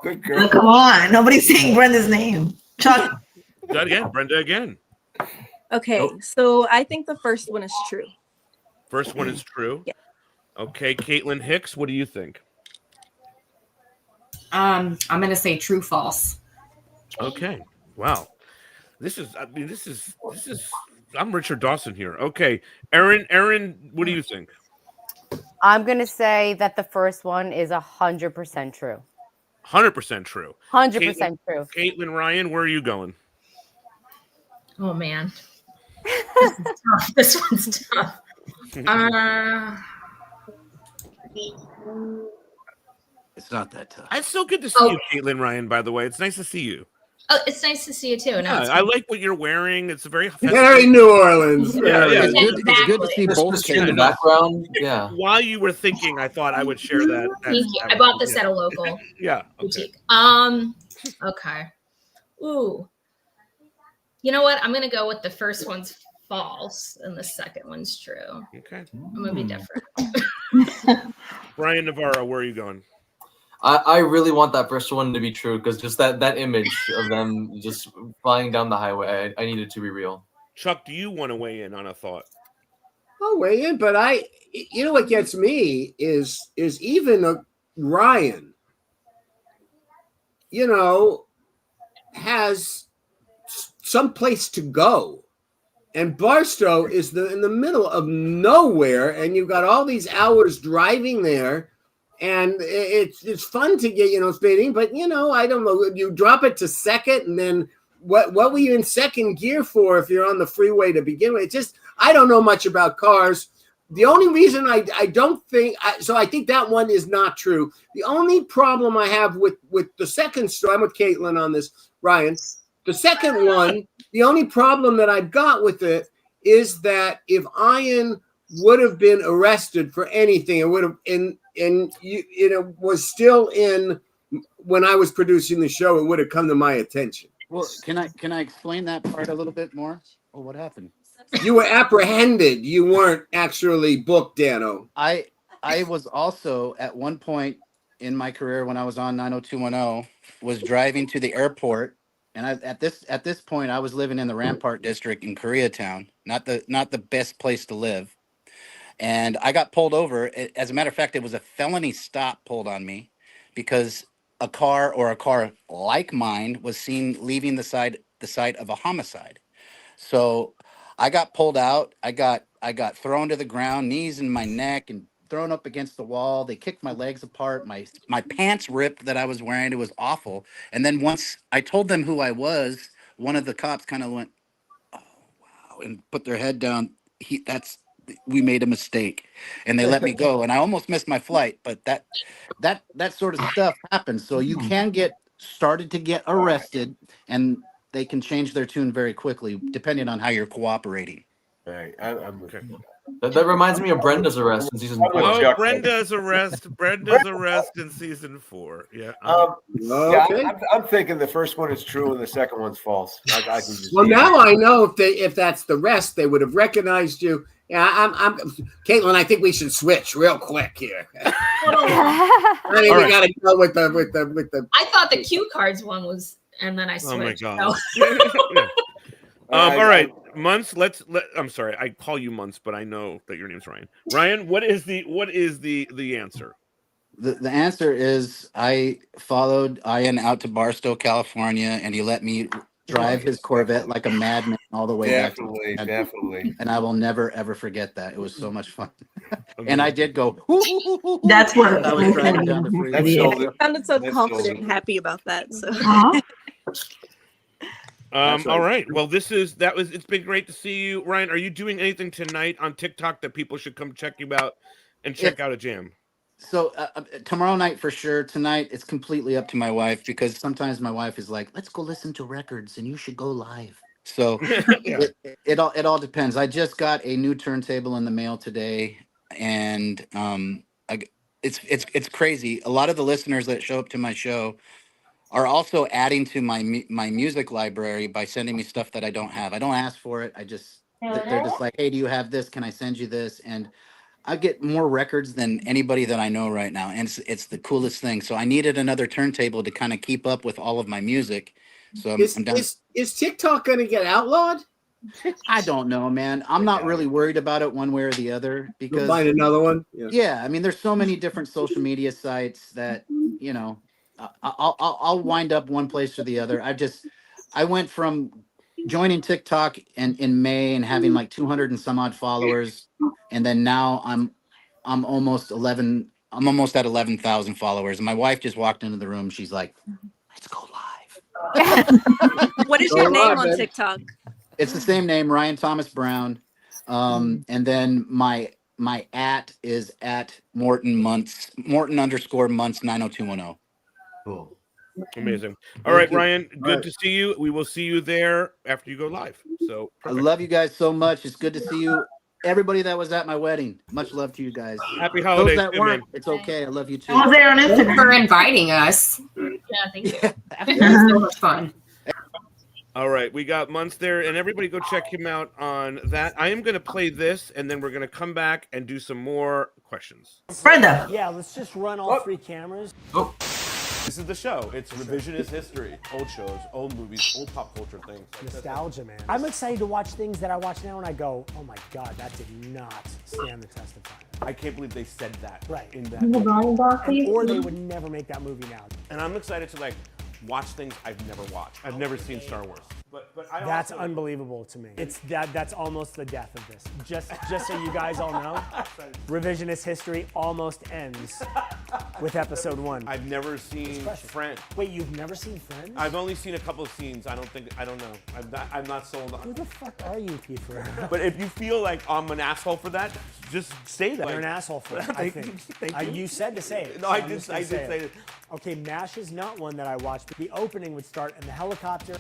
Good girl. Oh, come on. Nobody's saying Brenda's name. Chuck. That again, Brenda again. Okay, so I think the first one is true. First one is true. Yeah. Okay, Caitlin Hicks, what do you think? I'm gonna say true false. Okay. Wow. This is I'm Richard Dawson here. Okay. Erin, what do you think? I'm going to say that the first one is 100% true. 100% true. 100% true. Caitlin, Ryan, where are you going? Oh man. This is tough. This one's tough. It's not that tough. It's so good to see you, Caitlin, Ryan, by the way. It's nice to see you. Oh, it's nice to see you too. No, Yeah, it's I like what you're wearing. It's very Very New Orleans. Yeah, yeah. It's good to see both Christmas tree in the cases. background. Yeah. While you were thinking, I thought I would share that. Thank you. I bought this at a local Yeah. Okay. boutique. Okay. Ooh. You know what? I'm gonna go with the first one's false and the second one's true. Okay. I'm gonna be different. Brian Navarro, where are you going? I really want that first one to be true because just that image of them just flying down the highway, I need it to be real. Chuck, do you want to weigh in on a thought? I'll weigh in, but you know what gets me is even Ryan, you know, has some place to go. And Barstow is in the middle of nowhere, and you've got all these hours driving there. And it's fun to get, you know, speeding, but, you know, I don't know. You drop it to second, and then what were you in second gear for if you're on the freeway to begin with? It's just, I don't know much about cars. The only reason I don't think, so I think that one is not true. The only problem I have with the second story, I'm with Caitlin on this, Ryan. The second one, the only problem that I've got with it is that if Ian would have been arrested for anything, it would have, and you know, was still in when I was producing the show, it would have come to my attention. Well, can I explain that part a little bit more? Oh, what happened? You were apprehended. You weren't actually booked, Dano. I was also at one point in my career when I was on 90210 was driving to the airport, and at this point I was living in the Rampart district in Koreatown, not the best place to live. And I got pulled over. As a matter of fact, it was a felony stop pulled on me because a car like mine was seen leaving the site of a homicide. So I got pulled out. I got thrown to the ground, knees in my neck, and thrown up against the wall. They kicked my legs apart. My pants ripped that I was wearing. It was awful. And then once I told them who I was, one of the cops kind of went, "Oh wow," and put their head down. We made a mistake, and they let me go, and I almost missed my flight. But that sort of stuff happens. So you can get started to get arrested, and they can change their tune very quickly depending on how you're cooperating. Right. I'm okay. That reminds me of Brenda's arrest in season 4. Oh, Brenda's arrest in season 4. Yeah. Okay. Yeah, I'm thinking the first one is true and the second one's false. I can just Well, now I know if that's the rest, they would have recognized you. Yeah, I'm Caitlin. I think we should switch real quick here. I mean, we got to go with the. I thought the cue cards one was, and then I switched. Oh my god. All right, Munce. I'm sorry, I call you Munce, but I know that your name's Ryan. Ryan, what is the answer? The answer is I followed Ian out to Barstow, California, and he let me drive his Corvette like a madman all the way back. Definitely. And I will never ever forget that. It was so much fun. And I did go. That's what I was driving down the freeway. You sounded so confident and happy about that. So. All right. Well, it's been great to see you, Ryan. Are you doing anything tonight on TikTok that people should come check you out and check out a jam? So tomorrow night for sure. Tonight it's completely up to my wife because sometimes my wife is like, "Let's go listen to records, and you should go live." So it all depends. I just got a new turntable in the mail today, and it's crazy. A lot of the listeners that show up to my show are also adding to my music library by sending me stuff that I don't have. I don't ask for it. They're just like, "Hey, do you have this? Can I send you this?" And I get more records than anybody that I know right now, and it's the coolest thing. So I needed another turntable to kind of keep up with all of my music. So I'm done. Is TikTok going to get outlawed? I don't know, man. I'm not really worried about it one way or the other because You'll find another one. Yeah, I mean, there's so many different social media sites that you know. I'll wind up one place or the other. I went from joining TikTok in May and having like 200 and some odd followers, and then now I'm almost 11. I'm almost at 11,000 followers. And my wife just walked into the room. She's like, "Let's go live." What is your name on TikTok? It's the same name, Ryan Thomas Brown. And then my @ is @Morton_Months 90210. Cool. Amazing. All right, you. Ryan, All good right. to see you. We will see you there after you go live. So I perfect. love you guys so much. It's good to see you. Everybody that was at my wedding, much love to you guys. Happy Those holidays, that too, weren't, man. it's okay. I love you too. I was there on Thank you Instagram. for inviting us. Yeah, thank you. It was so much fun. All right, we got Months there, and everybody go check him out on that. I am going to play this, and then we're going to come back and do some more questions. Brenda. Yeah, let's just run all three cameras. Oh. This is the show. It's revisionist history. Old shows, old movies, old pop culture things. Nostalgia, man. I'm excited to watch things that I watch now and I go, oh my God, that did not stand the test of time. I can't believe they said that in that And- movie. or they would never make that movie now. And I'm excited to watch things I've never watched. I've never seen Star Wars. But I That's also, unbelievable to me. It's that's almost the death of this. Just so you guys all know, revisionist history almost ends with episode 1. I've never seen Friends. Wait, you've never seen Friends? I've only seen a couple of scenes. I don't know. I'm not sold on. Who the fuck are you, Kiefer? But if you feel like I'm an asshole for that, just say that. You're an asshole for it, I think. Thank you. You said to say it. No, so I I'm did. just gonna I did say it. Okay, MASH is not one that I watched, but the opening would start in the helicopter.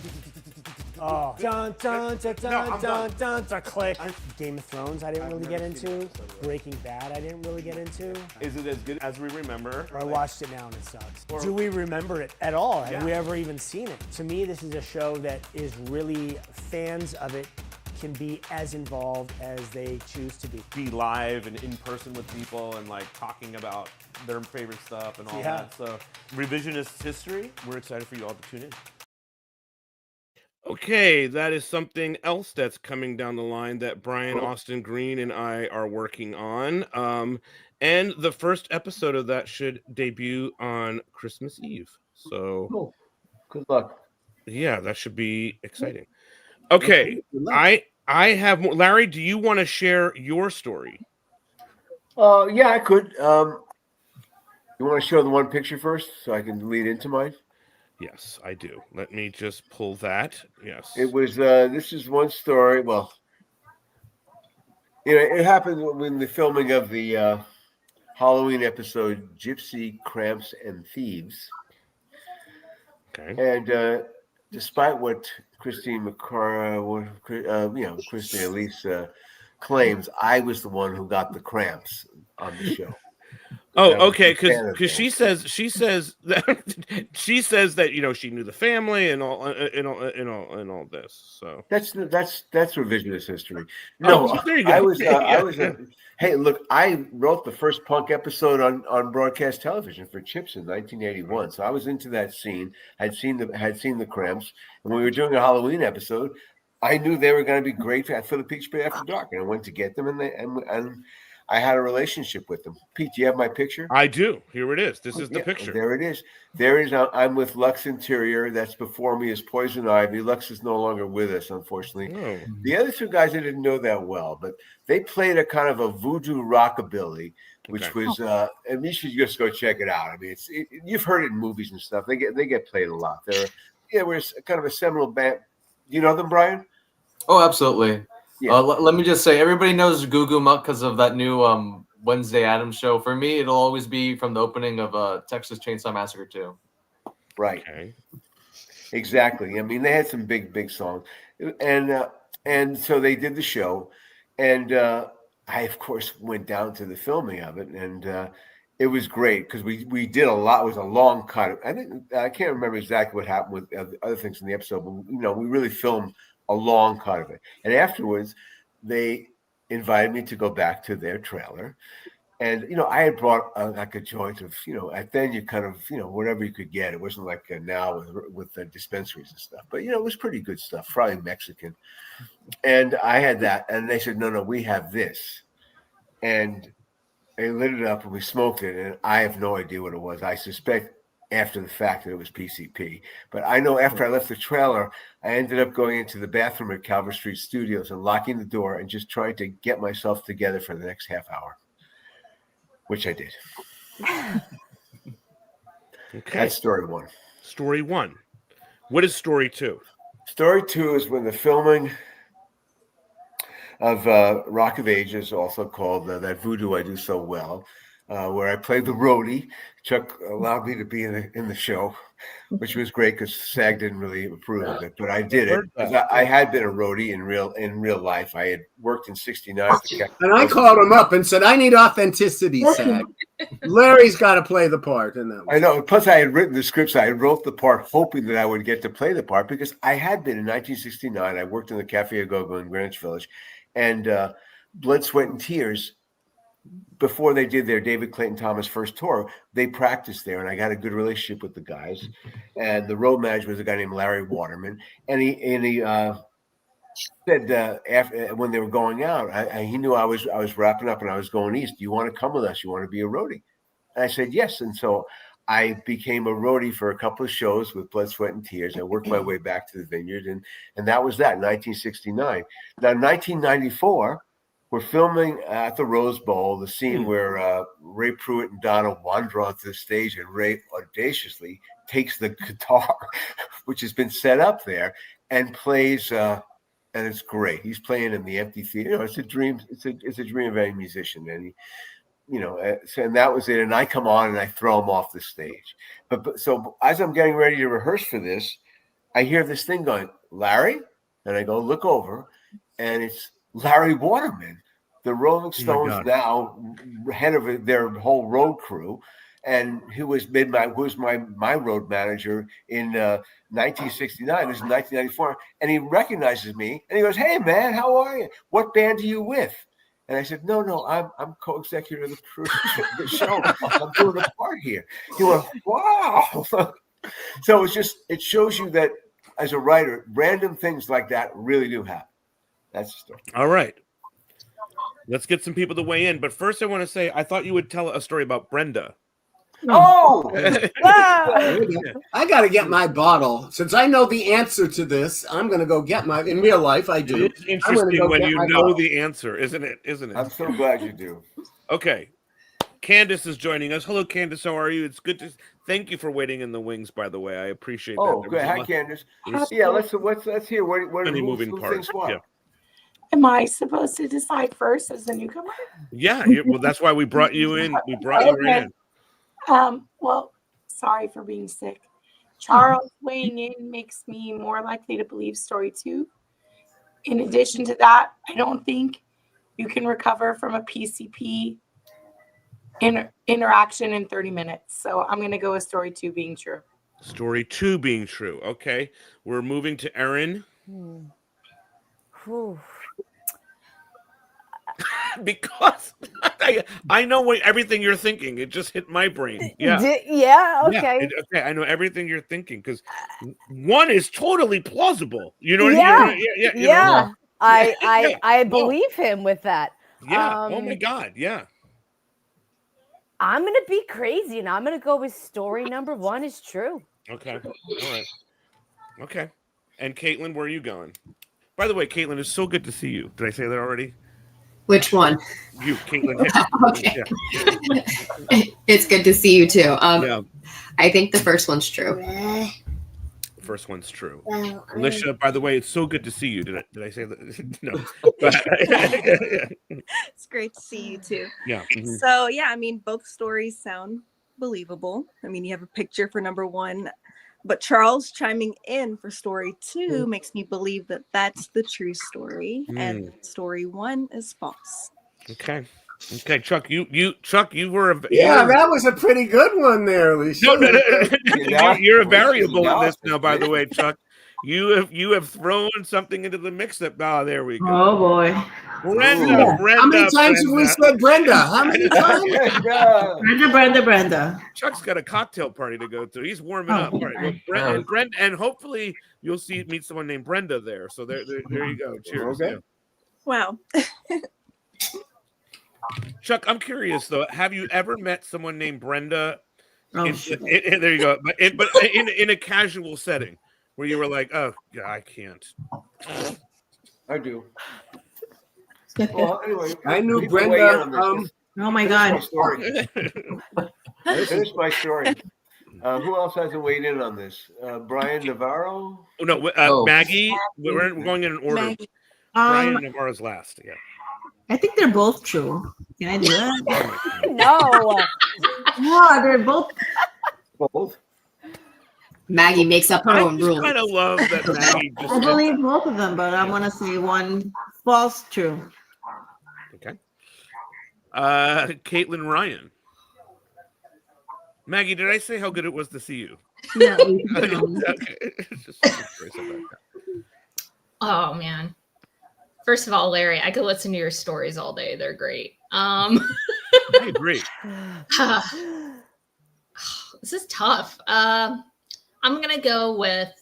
Oh, dun dun dun dun dun dun dun click. Game of Thrones, I didn't really get into. Breaking Bad, I didn't really get into. Is it as good as we remember? I watched it now and it sucks. Do we remember it at all? Have Yeah. we ever even seen it? To me, this is a show that is really, fans of it can be as involved as they choose to be. Be live and in person with people and talking about their favorite stuff and all Yeah. that. So revisionist history, we're excited for you all to tune in. Okay, that is something else that's coming down the line that Brian Austin Green and I are working on. And the first episode of that should debut on Christmas Eve. So Cool. Good luck. Yeah, that should be exciting. Okay, I have more. Larry, do you want to share your story? Yeah, I could. You want to show the one picture first so I can lead into mine? Yes, I do. Let me just pull that. Yes. It was, this is one story. Well, it happened when the filming of the Halloween episode, Gypsy, Cramps, and Thieves. Okay. And despite what Christine Christine Elise claims, I was the one who got the cramps on the show. Oh, okay, because she says that she says that she knew the family and all this. So that's revisionist history. No, there you go. I was hey, look, I wrote the first punk episode on broadcast television for Chips in 1981. So I was into that scene. Had seen the Cramps, and when we were doing a Halloween episode, I knew they were going to be great for the Peach Bay After Dark, and I went to get them, and I had a relationship with them. Pete, do you have my picture? I do. Here it is. This is the picture. There it is. There it is. I'm with Lux Interior. That's before me is Poison Ivy. Lux is no longer with us, unfortunately. Oh. The other two guys I didn't know that well, but they played a kind of a voodoo rockabilly, which was, and you should just go check it out. I mean, you've heard it in movies and stuff. They get played a lot. We're kind of a seminal band. Do you know them, Brian? Oh, absolutely. Yeah. Let me just say, everybody knows Goo Goo Muck because of that new Wednesday Addams show. For me, it'll always be from the opening of Texas Chainsaw Massacre 2. Right. Okay. Exactly. I mean, they had some big songs, and so they did the show, and I of course went down to the filming of it, and it was great because we did a lot. It was a long cut. I can't remember exactly what happened with other things in the episode, but we really filmed a long cut of it. And afterwards, they invited me to go back to their trailer. And, I had brought like a joint of, then you kind of, whatever you could get. It wasn't like now with the dispensaries and stuff. But, it was pretty good stuff, probably Mexican. And I had that. And they said, no, we have this. And they lit it up and we smoked it. And I have no idea what it was. I suspect after the fact that it was PCP. But I know after I left the trailer, I ended up going into the bathroom at Calvert Street Studios and locking the door and just trying to get myself together for the next half hour, which I did. Okay. That's story one. Story one. What is story two? Story two is when the filming of Rock of Ages, also called That Voodoo I Do So Well, where I played the roadie. Chuck allowed me to be in the show, which was great because SAG didn't really approve of it, but I did it. 'Cause I had been a roadie in real life. I had worked in '69 at the Capitol. And I called him up and said, I need authenticity, SAG. Larry's got to play the part in that one. I know. Plus, I had written the scripts. I wrote the part hoping that I would get to play the part because I had been in 1969. I worked in the Cafe Go-Go in Greenwich Village, and Blood, Sweat, and Tears. Before they did their David Clayton Thomas first tour, they practiced there, and I got a good relationship with the guys. And the road manager was a guy named Larry Waterman, and he said after when they were going out, he knew I was wrapping up and I was going east. Do you want to come with us? You want to be a roadie? And I said yes, and so I became a roadie for a couple of shows with Blood, Sweat, and Tears. I worked my way back to the Vineyard, and that was that. 1969. Now, 1994. We're filming at the Rose Bowl, the scene where Ray Pruitt and Donna wander onto the stage, and Ray audaciously takes the guitar, which has been set up there, and plays. And it's great. He's playing in the empty theater. You know, it's a dream. It's a dream of any musician. And he, and that was it. And I come on and I throw him off the stage. But so as I'm getting ready to rehearse for this, I hear this thing going, Larry, and I go look over, and it's Larry Waterman, the Rolling Stones now head of their whole road crew, and who was my road manager in 1969. This is 1994, and he recognizes me and he goes, "Hey man, how are you? What band are you with?" And I said, "No, I'm co-executive of the show. I'm doing a part here." He went, "Wow!" So it shows you that as a writer, random things like that really do happen. That's the story. All right. Let's get some people to weigh in. But first, I want to say, I thought you would tell a story about Brenda. Oh! I got to get my bottle. Since I know the answer to this, I'm going to go get my, in real life, I do. It's interesting when you know the answer, isn't it? I'm so glad you do. Okay. Candace is joining us. Hello, Candace. How are you? It's good to thank you for waiting in the wings, by the way. I appreciate that. Oh, good. Hi, Candace. Yeah, let's hear what moving parts. Yeah. Am I supposed to decide first as a newcomer? Yeah, well, that's why we brought you in. We brought you right in. Well, sorry for being sick. Charles weighing in makes me more likely to believe story 2. In addition to that, I don't think you can recover from a PCP interaction in 30 minutes. So I'm going to go with story 2 being true. Story 2 being true. Okay. We're moving to Erin. Because I know everything you're thinking. It just hit my brain. Yeah. Yeah. Okay. Okay. I know everything you're thinking because one is totally plausible. You know what I mean? Yeah. Yeah. I believe him with that. Yeah. Oh my God. Yeah. I'm gonna be crazy and I'm gonna go with story number 1 is true. Okay. All right. Okay. And Caitlin, where are you going? By the way, Caitlin, it's so good to see you. Did I say that already? Which one? You, Caitlin. Okay. Yeah. It's good to see you too. Yeah. I think the first one's true. First one's true. Alicia, by the way, it's so good to see you. Did I say that? No. It's great to see you too. Yeah. Mm-hmm. So yeah, I mean, both stories sound believable. I mean, you have a picture for number 1, but Charles chiming in for story 2 makes me believe that that's the true story, and story 1 is false. Okay. Okay, Chuck, you were that was a pretty good one there, Alicia. No. You're a variable in this now, by the way, Chuck. You have thrown something into the mix that there we go. Oh boy. Brenda. How many times have we said Brenda? How many times? Brenda. Chuck's got a cocktail party to go to. He's warming up. All right. Well, Brenda, and hopefully you'll meet someone named Brenda there. So there you go. Cheers. Okay. Wow. Chuck, I'm curious though. Have you ever met someone named Brenda? There you go. But in a casual setting where you were like, "Oh, yeah, I can't." I do. Well, anyway, I knew Brenda. Oh my God. Finish my story. Who else hasn't weighed in on this? Brian Navarro? Oh, no, Maggie. We're going in an order. Brian Navarro's last. Yeah. I think they're both true. Can I do that? No. No, they're both. Both. Maggie makes up her I own just rules. kind of love that Maggie just. I believe both of them, but I want to say one false, true. Okay. Caitlin Ryan. Maggie, did I say how good it was to see you? Yeah. Okay. Just curious about that. Oh man. First of all, Larry, I could listen to your stories all day. They're great. I agree. This is tough. I'm gonna go with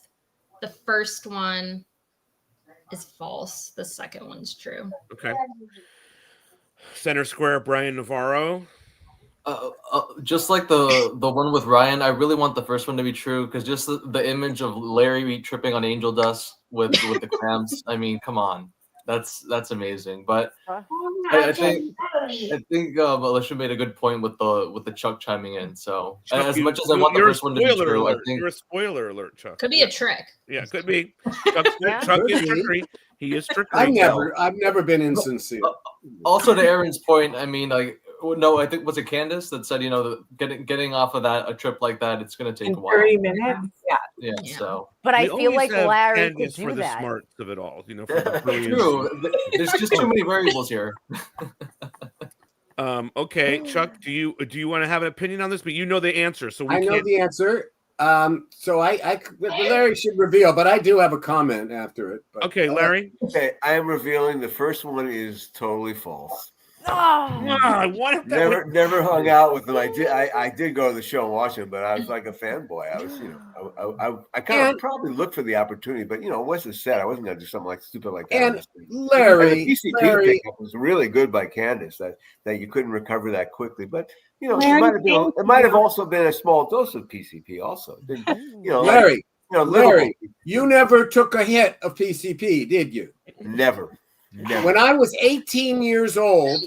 the first one is false. The second one's true. Okay. Center Square, Brian Navarro. Just like the one with Ryan, I really want the first one to be true because just the image of Larry tripping on angel dust with the cramps. I mean, come on, that's amazing. But I think Alicia made a good point with the Chuck chiming in. So Chuck, as much as I want the first one to be true, alert. I think You're a spoiler alert, Chuck. Could be a trick. Yeah, could be. Chuck is trickery. He is trickery. I've never been insincere. Also, to Aaron's point, I mean, like, no, I think was it Candace that said, getting off of a trip like that, it's going to take a while. 30 minutes. Yeah. Yeah. So, But I We feel always like have Larry Candace could for do the that. smarts of it all. For the brilliance. true. There's just too many variables here. Okay, Chuck, do you want to have an opinion on this? But you know the answer, so I know the answer. So Larry should reveal, but I do have a comment after it. But, Okay, Larry. Okay, I am revealing the first one is totally false. Never hung out with them. I did go to the show and watch it, but I was like a fanboy. I was, I kind of probably looked for the opportunity, but it wasn't set. I wasn't gonna do something like stupid like that. And Larry, the PCP pickup was really good by Candace that you couldn't recover that quickly. But it might have also been a small dose of PCP also. Larry, Larry, you never took a hit of PCP, did you? Never. When I was 18 years old,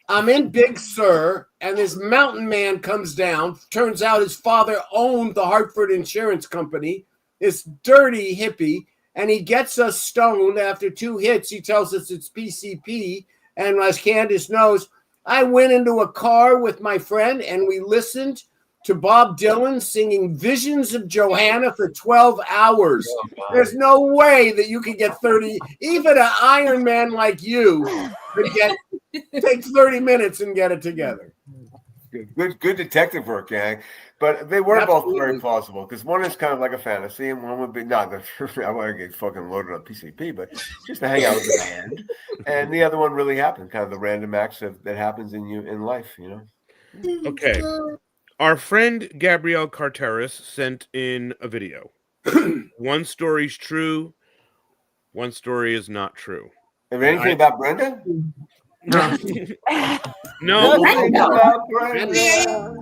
I'm in Big Sur, and this mountain man comes down. Turns out his father owned the Hartford Insurance Company, this dirty hippie, and he gets us stoned after 2 hits. He tells us it's PCP, and as Candace knows, I went into a car with my friend, and we listened to Bob Dylan singing Visions of Johanna for 12 hours. There's no way that you could get 30. Even an Iron Man like you could take 30 minutes and get it together. Good detective work, gang. But they were both very plausible because one is kind of like a fantasy, and one would be I want to get fucking loaded on PCP, but just to hang out with the band. And the other one really happened, kind of the random acts that happens in life, Okay. Our friend Gabrielle Carteris sent in a video. One story's true, one story is not true. Have anything about Brenda? No. Nothing about Brenda.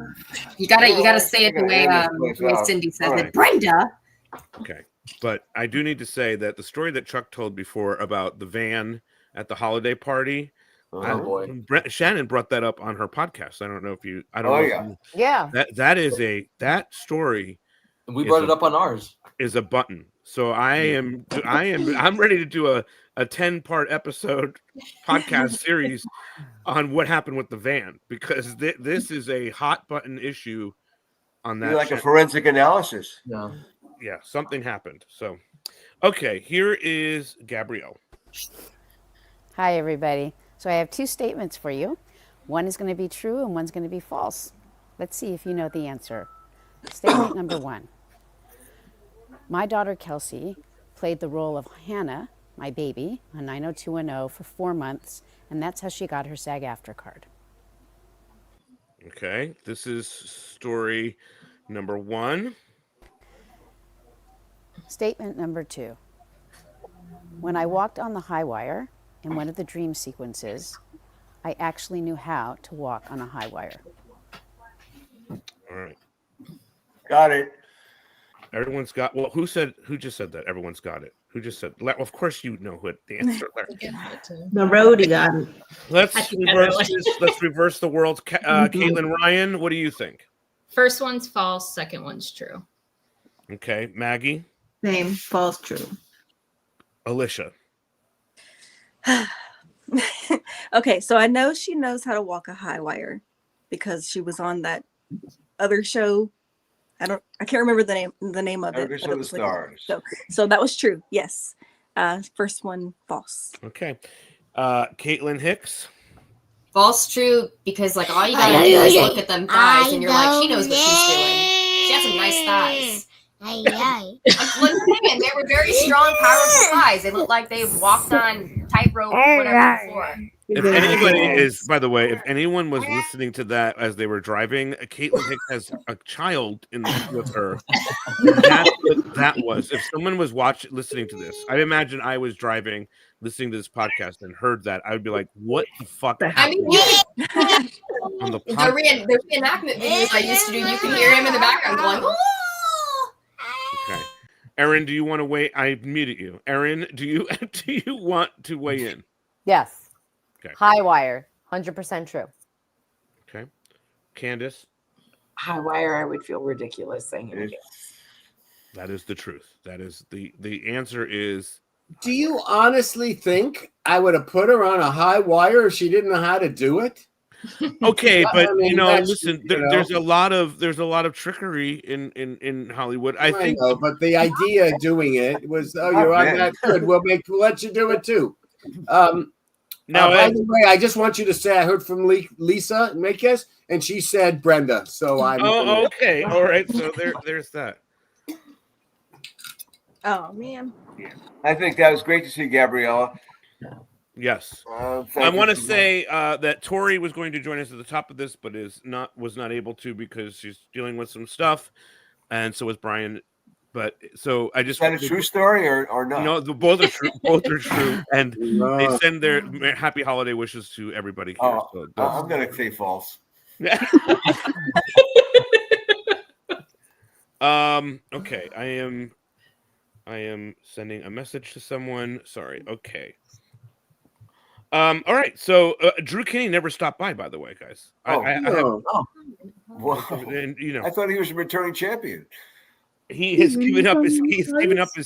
You gotta say it the way Cindy says it. Brenda. Okay. But I do need to say that the story that Chuck told before about the van at the holiday party. Oh boy. Shannon brought that up on her podcast. I don't know if you. Yeah. That story. We brought it up on ours. Is a button. So I'm ready to do a 10-part episode podcast series on what happened with the van because this is a hot button issue on that. Like a forensic analysis. Yeah, something happened. So, okay, here is Gabrielle. Hi, everybody. So I have 2 statements for you. One is going to be true and one's going to be false. Let's see if you know the answer. Statement number 1. My daughter, Kelsey, played the role of Hannah, my baby, on 90210 for 4 months, and that's how she got her SAG-AFTRA card. Okay, this is story number 1. Statement number 2. When I walked on the high wire in one of the dream sequences, I actually knew how to walk on a high wire. All right. Got it. Everyone's got. Well, who just said that? Everyone's got it. Who just said? Well, of course, you know who the answer. The roadie got it. Let's reverse this. Let's reverse the world. Caitlin Ryan, what do you think? First one's false. Second one's true. Okay, Maggie. Same, false, true. Alicia. Okay, so I know she knows how to walk a high wire because she was on that other show. I can't remember the name of it. Under But it the was like, stars. so that was true. Yes. First one false. Okay. Caitlin Hicks. False true, because like all you gotta do is look at them thighs and you're like, she knows what she's doing. She has some nice thighs. Like, they were very strong, powerful thighs. They looked like they walked on tightrope, whatever before. If anybody is, by the way, if anyone was listening to that as they were driving, Caitlin Hicks has a child with her. That's what that was. If someone was listening to this, I imagine I was driving, listening to this podcast, and heard that, I would be like, "What the fuck happened?" On the reenactment videos I used to do, you can hear him in the background going, "Oh." Okay, Erin, do you want to weigh? I muted you. Erin, do you want to weigh in? Yes. Okay. High wire, 100% true. Okay. Candace? High wire, I would feel ridiculous saying it. That is the truth. That is the answer is. Do you honestly think I would have put her on a high wire if she didn't know how to do it? Okay, but I mean, listen. There's a lot of trickery in Hollywood. I think, know, but the idea of doing it was, you're on that good. We'll let you do it too. Now, by the way, I just want you to say I heard from Lisa Makes, and she said Brenda. So I'm. Oh, okay, all right. So there's that. Oh man. I think that was great to see Gabriella. Yes. I want to say that Tori was going to join us at the top of this, but was not able to because she's dealing with some stuff, and so was Brian. But so I just is that a true story or not? No, both are true. Both are true, and they send their happy holiday wishes to everybody here. So I'm gonna say false. Okay, I am sending a message to someone. Sorry. Okay. All right. So Drew Kinney never stopped by the way, guys. Wow. And I thought he was a returning champion. He has given up his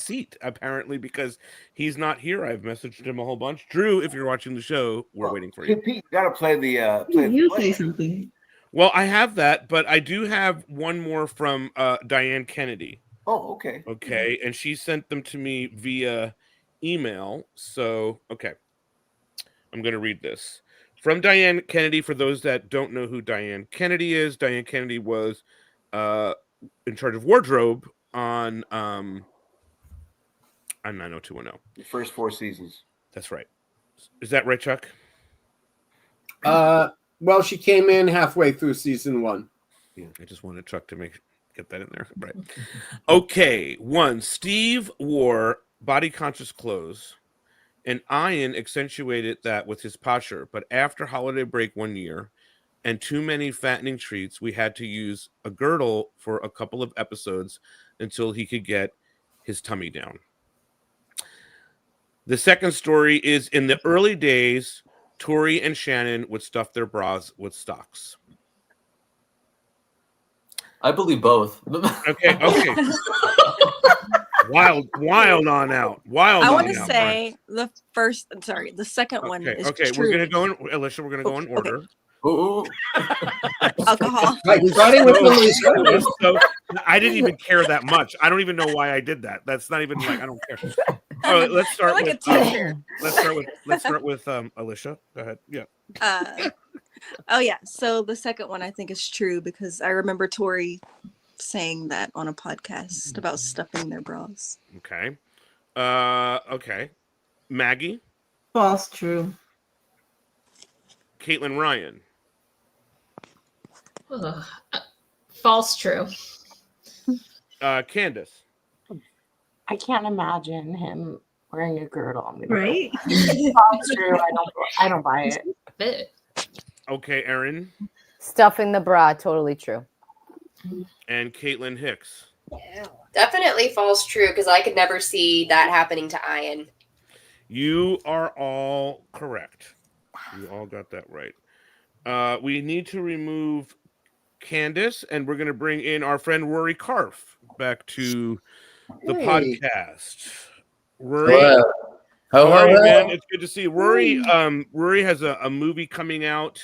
seat apparently because he's not here. I've messaged him a whole bunch. Drew, if you're watching the show, we're waiting for you. Pete, you gotta play the say something. Well, I have that, but I do have one more from Diane Kennedy. Oh, okay. Okay, and she sent them to me via email. So, okay. I'm going to read this. From Diane Kennedy, for those that don't know who Diane Kennedy is, Diane Kennedy was in charge of wardrobe on 90210. The first 4 seasons. That's right. Is that right, Chuck? Well, she came in halfway through season 1. Yeah, I just wanted Chuck to get that in there. Right. Okay. 1. Steve wore body-conscious clothes, and Ian accentuated that with his posture. But after holiday break one year and too many fattening treats, we had to use a girdle for a couple of episodes until he could get his tummy down. The second story is in the early days, Tori and Shannon would stuff their bras with stocks. I believe both. Okay. Wild on out. I want to say the second one is okay. true. We're gonna go in, Alicia. We're gonna go in order. Ooh. Alcohol. Starting with Alicia. So I didn't even care that much. I don't even know why I did that. That's not even like I don't care. Oh, let's start with. Let's start with Alicia. Go ahead. Yeah. Oh yeah. So the second one I think is true because I remember Tori saying that on a podcast about stuffing their bras. Okay. Okay. Maggie. False. True. Caitlin Ryan. False. True. Candace. I can't imagine him wearing a girdle. Right? False. True. I don't buy it. Okay, Erin. Stuffing the bra, totally true. And Caitlin Hicks. Definitely false true, because I could never see that happening to Ian. You are all correct. You all got that right. We need to remove Candace, and we're going to bring in our friend Rory Carf back to the podcast. Rory, How are you, man? ho. It's good to see you. Rory. Rory has a movie coming out.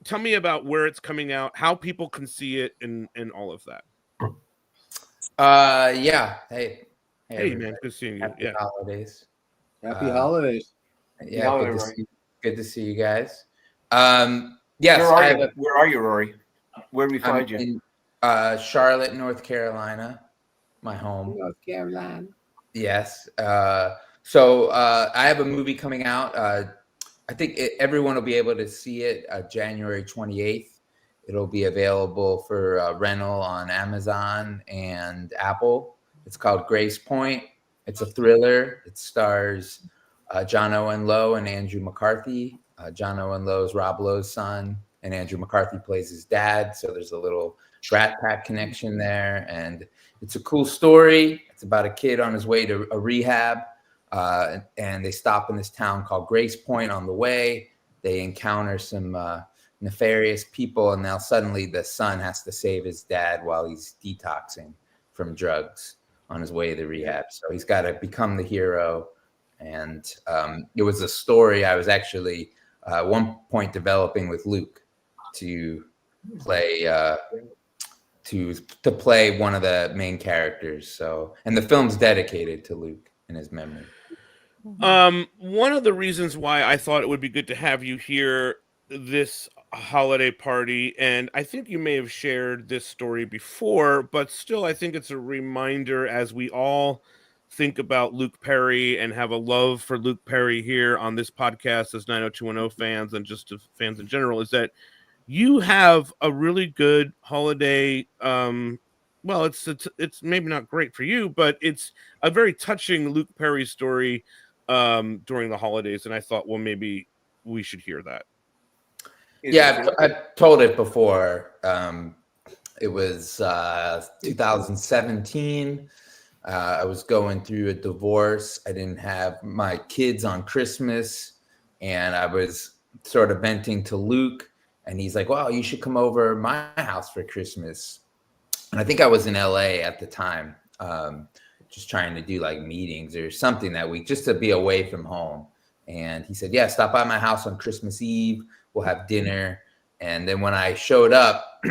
Tell me about where it's coming out, how people can see it, and all of that. Yeah. Hey, Hey, man, good seeing you. Happy holidays. Happy holidays. Yeah, holiday, good to Rory. see. Good to see you guys. Yes, Where are you, Rory? Where do we I'm find you? in Charlotte, North Carolina, my home. North Carolina. Yes. So I have a movie coming out. I think everyone will be able to see it January 28th. It'll be available for rental on Amazon and Apple. It's called Grace Point. It's a thriller. It stars John Owen Lowe and Andrew McCarthy. John Owen Lowe is Rob Lowe's son, and Andrew McCarthy plays his dad. So there's a little Rat Pack connection there. And it's a cool story. It's about a kid on his way to a rehab. And they stop in this town called Grace Point on the way. They encounter some nefarious people, and now suddenly the son has to save his dad while he's detoxing from drugs on his way to rehab. So he's got to become the hero. And it was a story I was actually at one point developing with Luke to play to play one of the main characters. So, and the film's dedicated to Luke in his memory. One of the reasons why I thought it would be good to have you here this holiday party, and I think you may have shared this story before, but still I think it's a reminder as we all think about Luke Perry and have a love for Luke Perry here on this podcast as 90210 fans and just fans in general, is that you have a really good holiday. Well, it's maybe not great for you, but it's a very touching Luke Perry story during the holidays, and I thought, well, maybe we should hear that. Yeah, I've told it before. It was 2017. I was going through a divorce. I didn't have my kids on Christmas, and I was sort of venting to Luke, and he's like, "Well, you should come over to my house for Christmas." And I think I was in LA at the time, just trying to do like meetings or something that week, just to be away from home. And he said, "Yeah, stop by my house on Christmas Eve. We'll have dinner." And then when I showed up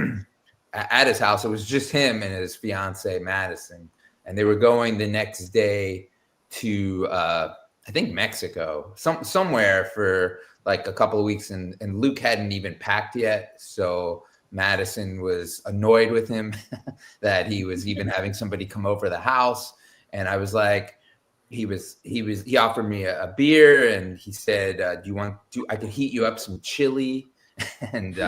at his house, it was just him and his fiance, Madison. And they were going the next day to, I think, Mexico, somewhere for like a couple of weeks. And Luke hadn't even packed yet. So Madison was annoyed with him that he was even having somebody come over the house. And I was like, he offered me a beer, and he said, I could heat you up some chili. And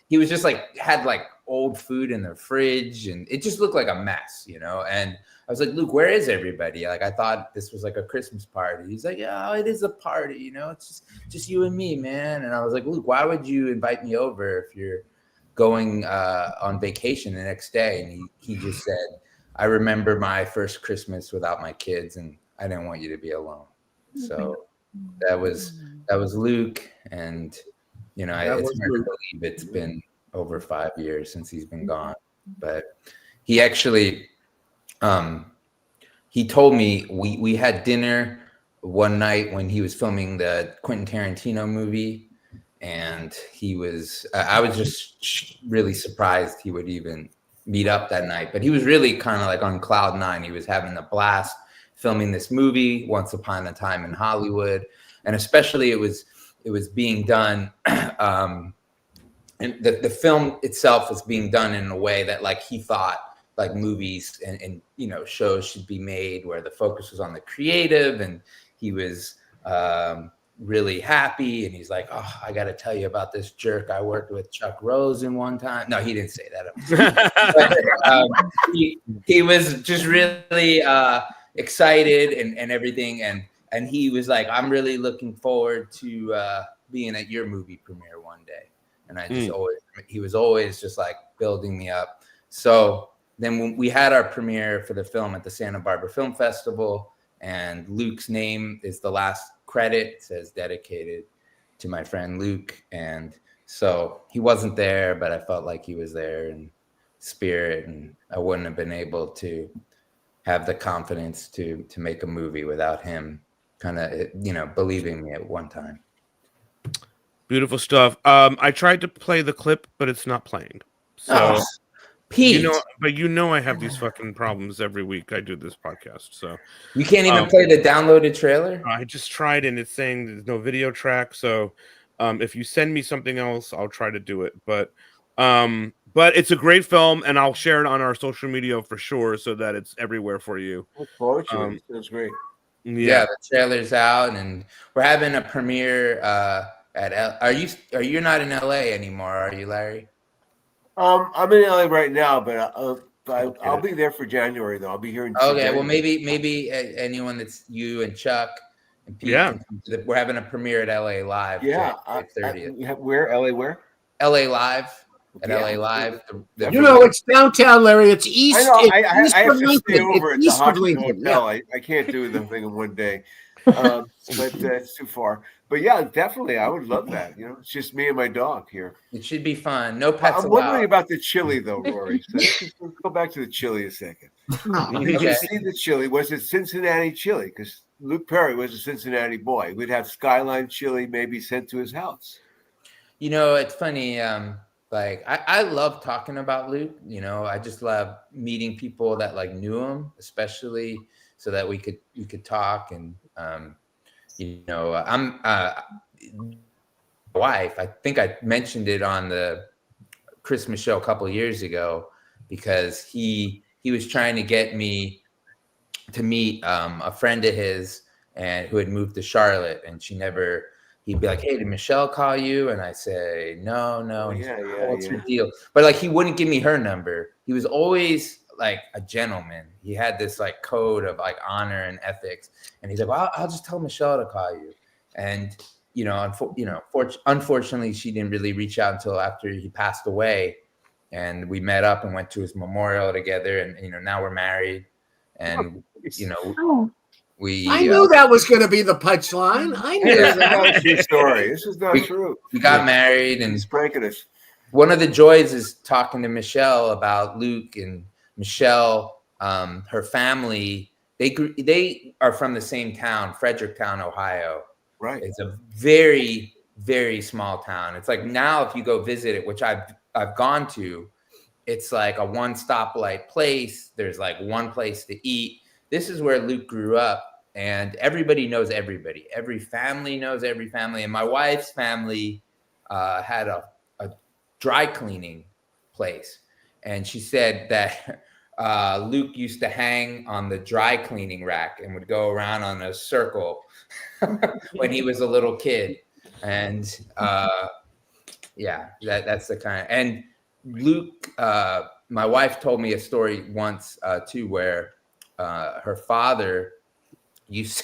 he was just like, had like old food in the fridge, and it just looked like a mess, you know? And I was like, "Luke, where is everybody? Like, I thought this was like a Christmas party." He's like, "Yeah, it is a party, you know, it's just you and me, man." And I was like, "Luke, why would you invite me over if you're going on vacation the next day?" And he just said, "I remember my first Christmas without my kids, and I didn't want you to be alone." So that was Luke. And, you know, it's hard to believe it's been over 5 years since he's been gone. But he actually, he told me we had dinner one night when he was filming the Quentin Tarantino movie. And I was just really surprised he would even meet up that night. But he was really kind of like on cloud nine. He was having a blast filming this movie, Once Upon a Time in Hollywood. And especially it was being done, and the film itself was being done in a way that like he thought like movies and you know, shows should be made, where the focus was on the creative. And he was really happy, and he's like, "Oh, I got to tell you about this jerk I worked with, Chuck Rosen, one time." No, he didn't say that. But, he was just really excited and everything. And he was like, "I'm really looking forward to being at your movie premiere one day." And I just he was always just like building me up. So then when we had our premiere for the film at the Santa Barbara Film Festival, and Luke's name is the last credit, it says dedicated to my friend Luke. And so he wasn't there, but I felt like he was there in spirit, and I wouldn't have been able to have the confidence to make a movie without him kind of, believing me at one time. Beautiful stuff. I tried to play the clip, but it's not playing. So, Pete, I have these fucking problems every week I do this podcast. So you can't even play the downloaded trailer. I just tried, and it's saying there's no video track. So, if you send me something else, I'll try to do it. But it's a great film, and I'll share it on our social media for sure, so that it's everywhere for you. Look forward to it. It was great. Yeah, the trailer's out, and we're having a premiere are you not in LA anymore, are you, Larry? I'm in LA right now, but I'll be there for January though. I'll be here in January. Well, maybe anyone that's you and Chuck and Pete can come to we're having a premiere at LA Live. Yeah, 30th. Where? LA where? LA Live. At LA Live. It's downtown, Larry. It's east. I know. I east have of to Lincoln. stay over at the It's east of Hoxton Lincoln. Hotel. Yeah. I can't do the thing in one day, but it's too far. But yeah, definitely, I would love that. It's just me and my dog here. It should be fun. No pets I'm wondering about the chili though, Rory. So let's go back to the chili a second. Did you see the chili? Was it Cincinnati chili? Because Luke Perry was a Cincinnati boy. We'd have Skyline chili maybe sent to his house. It's funny. I love talking about Luke. I just love meeting people that knew him, especially so that we could talk. And I'm wife. I think I mentioned it on the Christmas show a couple of years ago because he was trying to get me to meet a friend of his and who had moved to Charlotte, and he'd be like, "Hey, did Michelle call you?" And I say, "No." What's her deal? But he wouldn't give me her number. He was always a gentleman. He had this code of honor and ethics. And he's like, "Well, I'll just tell Michelle to call you." And unfortunately, she didn't really reach out until after he passed away. And we met up and went to his memorial together. And now we're married. And I knew that was going to be the punchline. I knew This is that. not a true story. This is not true. We got married, and he's breaking us. One of the joys is talking to Michelle about Luke. And Michelle, her family, they are from the same town, Fredericktown, Ohio. Right. It's a very, very small town. It's now if you go visit it, which I've gone to, it's a one stoplight place. There's one place to eat. This is where Luke grew up. And everybody knows everybody. Every family knows every family. And my wife's family had a dry cleaning place. And she said that Luke used to hang on the dry cleaning rack and would go around on a circle when he was a little kid. And that's the kind of, and Luke, my wife told me a story once too, where her father used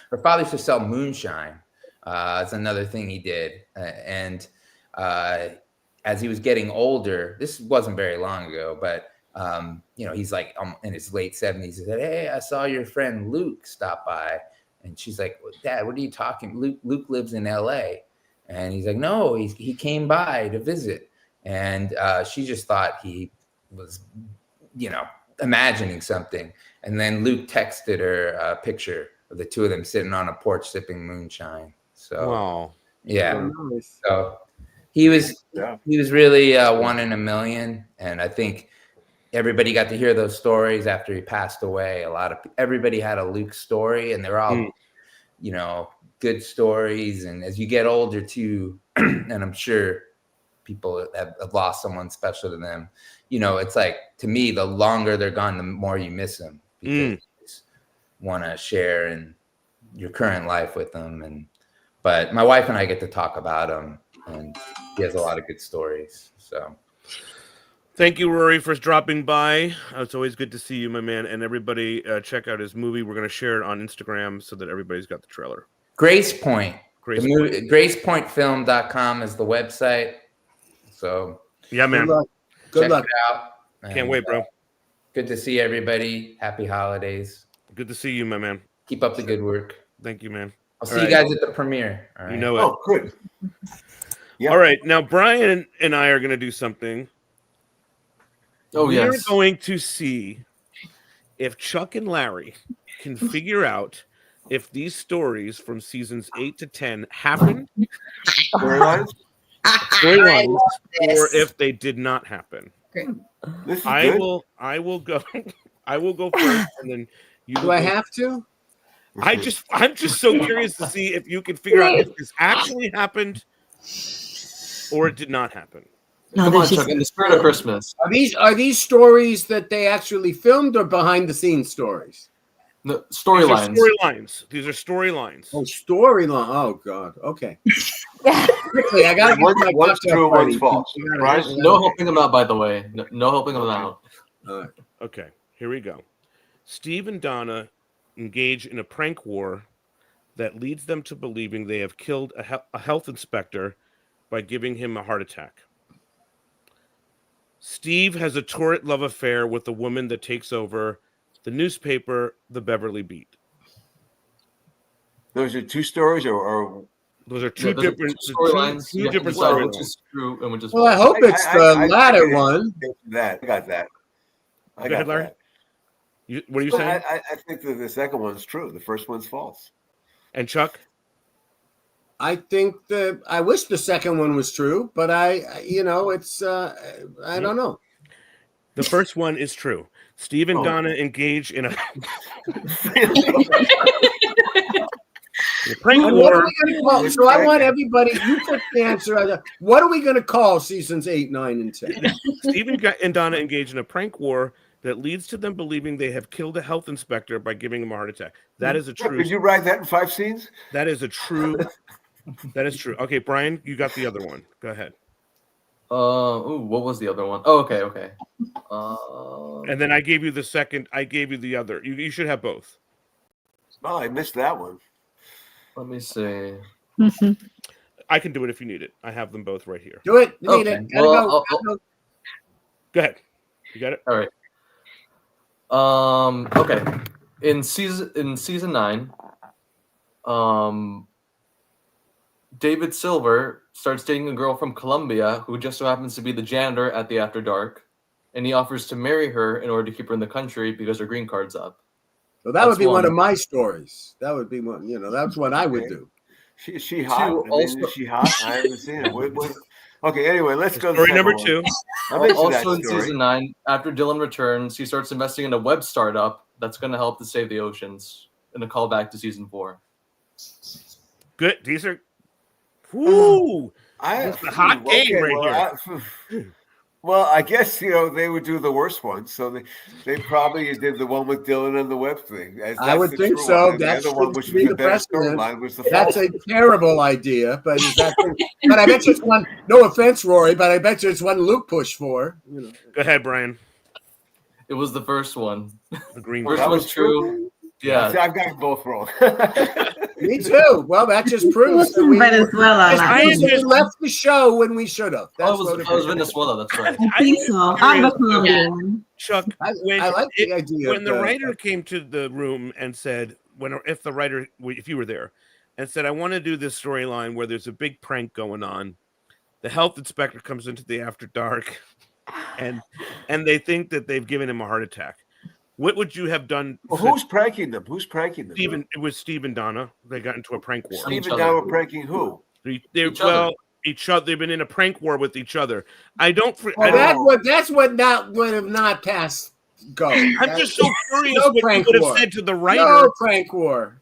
to sell moonshine. It's another thing he did. And as he was getting older, this wasn't very long ago, but he's in his late 70s. He said, "Hey, I saw your friend Luke stop by." And she's like, "Well, Dad, what are you talking? Luke lives in LA." And he's like, "No, he came by to visit." And she just thought he was, imagining something. And then Luke texted her a picture of the two of them sitting on a porch sipping moonshine. So, wow. Yeah. So he was really one in a million. And I think everybody got to hear those stories after he passed away. Everybody had a Luke story, and they're all, good stories. And as you get older too, and I'm sure people have lost someone special to them, it's to me, the longer they're gone, the more you miss them, because you just want to share in your current life with them. But my wife and I get to talk about him, and he has a lot of good stories. So thank you, Rory, for dropping by. It's always good to see you, my man. And everybody check out his movie. We're going to share it on Instagram so that everybody's got the trailer. Grace Point. GracePointFilm.com is the website. So yeah, man. Good luck. Check it out. Can't wait, bro. Good to see everybody. Happy holidays. Good to see you, my man. Keep up the good work. Thank you, man. I'll see you guys at the premiere. All right. You know it. Oh, good. Yeah. All right. Now, Brian and I are going to do something. Oh, We're yes. going to see if Chuck and Larry can figure out if these stories from seasons 8 to 10 happened, Storylines? storylines, or if they did not happen. Great. This is I good. will go I will go first, and then you Do will I go. have to? I'm just so curious to see if you can figure out if this actually happened or it did not happen. Come on, Chuck. In the spirit of Christmas. Are these stories that they actually filmed or behind the scenes stories? No, storylines. These are storylines. Oh, storyline. Oh God. Okay. Quickly, I gotta get my What's cocktail true, party. what's false. You gotta- Right? No helping them out, by the way. No helping them out. Okay, here we go. Steve and Donna engage in a prank war that leads them to believing they have killed a health inspector by giving him a heart attack. Steve has a torrid love affair with the woman that takes over the newspaper, the Beverly Beat. Those are two stories, or those are two different storylines. two different Which storylines. is true and which is Well, I false. hope it's the latter one. That I got that. I Go got ahead, Larry. that. What are you Well, saying? I think that the second one's true. The first one's false. And Chuck? I think I wish the second one was true, but it's I don't know. The first one is true. Steve and Donna engage in a prank And war. what are we going to call? So I want everybody. You put the answer. What are we going to call seasons 8, 9, and 10? Steve and Donna engage in a prank war that leads to them believing they have killed a health inspector by giving him a heart attack. That is a true. Did you write that in 5 scenes? That is a true. That is true. Okay, Brian, you got the other one. Go ahead. What was the other one? Oh, okay. And then I gave you the second. I gave you the other. You should have both. Oh, I missed that one. Let me see. I can do it if you need it. I have them both right here. Do it. You need Okay. it. Gotta Well, go. Go ahead. You got it. All right. Okay. In season 9, David Silver starts dating a girl from Colombia who just so happens to be the janitor at the After Dark, and he offers to marry her in order to keep her in the country because her green card's up. So that would be one of my stories. That would be one. That's what I would do. Is she hot? Is she hot? I haven't seen it. Okay, anyway, let's go to Story the number second 2. one. I'm into that Also in story. season 9, after Dylan returns, he starts investing in a web startup that's going to help to save the oceans, in a callback to season 4. Good. These are. Woo! It's a hot game right here. Well, I guess they would do the worst one, so they probably did the one with Dylan and the web thing. I would think so. That should be the precedent. That's a terrible idea, but but I bet you it's one. No offense, Rory, but I bet you it's one Luke pushed for. Go ahead, Brian. It was the first one. The green First That one's was true. Yeah. See, I've got them both wrong. Me too. Well, that just proves that we left the show when we should have. I was Venezuela. That's right. I think so. I'm a Colombian. Chuck, I like the idea. When the writer came to the room and said, if you were there, and said, I want to do this storyline where there's a big prank going on, the health inspector comes into the After Dark, and they think that they've given him a heart attack. What would you have done? Well, who's pranking them? It was Steve and Donna. They got into a prank war. Steve and Donna were pranking who? Each other. They've been in a prank war with each other. That's what would have not passed go. I'm just so curious No what you prank would have war. said to the writer. No prank war.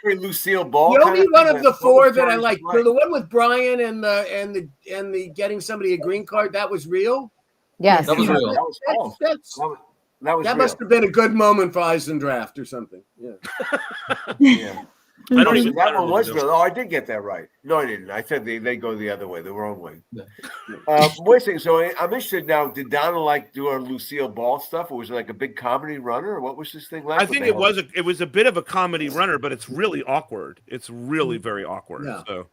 Lucille Ball. The only one of the four that I like. like, the one with Brian and the getting somebody a green card, that was real. Yes, That was real. That was false. That was that real. must have been a good moment for Eisendraft or something. Yeah. Yeah. I don't even. That one was real. Oh, I did get that right. No, I didn't. I said they go the other way, the wrong way. Wait a second. So I'm interested now. Did Donna do our Lucille Ball stuff, or was it like a big comedy runner, or what was this thing like? I think it was a bit of a comedy runner, but it's really awkward. It's really very awkward. Yeah. So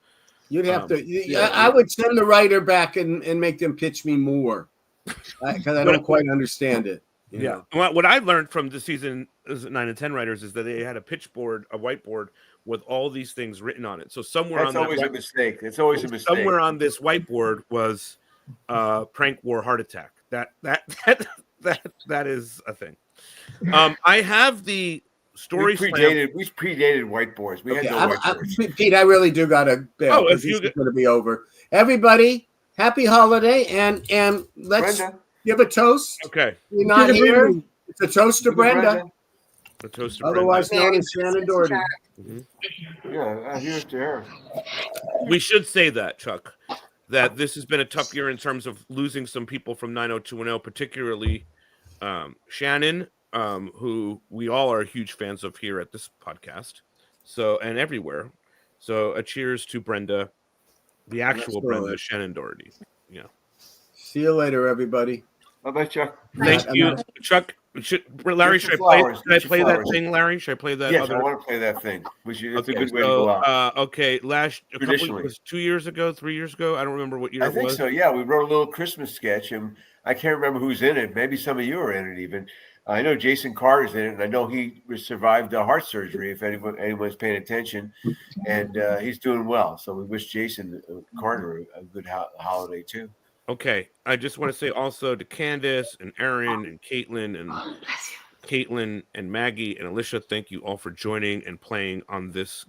You'd have to. I would send the writer back and make them pitch me more because I don't quite understand it. Yeah. What I learned from the season 9 and 10 writers is that they had a whiteboard with all these things written on it. So somewhere That's always a mistake. It's always a mistake. Somewhere on this whiteboard was prank war heart attack. That is a thing. I have the Story we predated white boys. We had no white boys. Pete, I really do gotta bail. Oh, if This you is get- going to be over. Everybody, happy holiday, and let's Brenda. give a toast. Okay. You're not here. It's a toast to Brenda, A toast to otherwise Brenda. known as Shannon Doherty. Yeah, here's to her. We should say that, Chuck, that this has been a tough year in terms of losing some people from 90210, particularly Shannon, who we all are huge fans of here at this podcast, and everywhere. So a cheers to Brenda, the actual Brenda, Shannon Doherty. Yeah. See you later, everybody. Bye-bye, Chuck. Thank you, Chuck. Larry, should I play that thing, Larry? Should I play that? Yes, I want to play that thing. It's a good way to so, go out. Okay, Traditionally. was 2 years ago, 3 years ago. I don't remember what year I it think was. so. Yeah, we wrote a little Christmas sketch, and I can't remember who's in it. Maybe some of you are in it even. I know Jason Carter's in it, and I know he survived heart surgery. If anyone's paying attention, and he's doing well. So we wish Jason Carter a good holiday too. Okay, I just want to say also to Candace and Aaron and Caitlin and Maggie and Alicia, thank you all for joining and playing on this.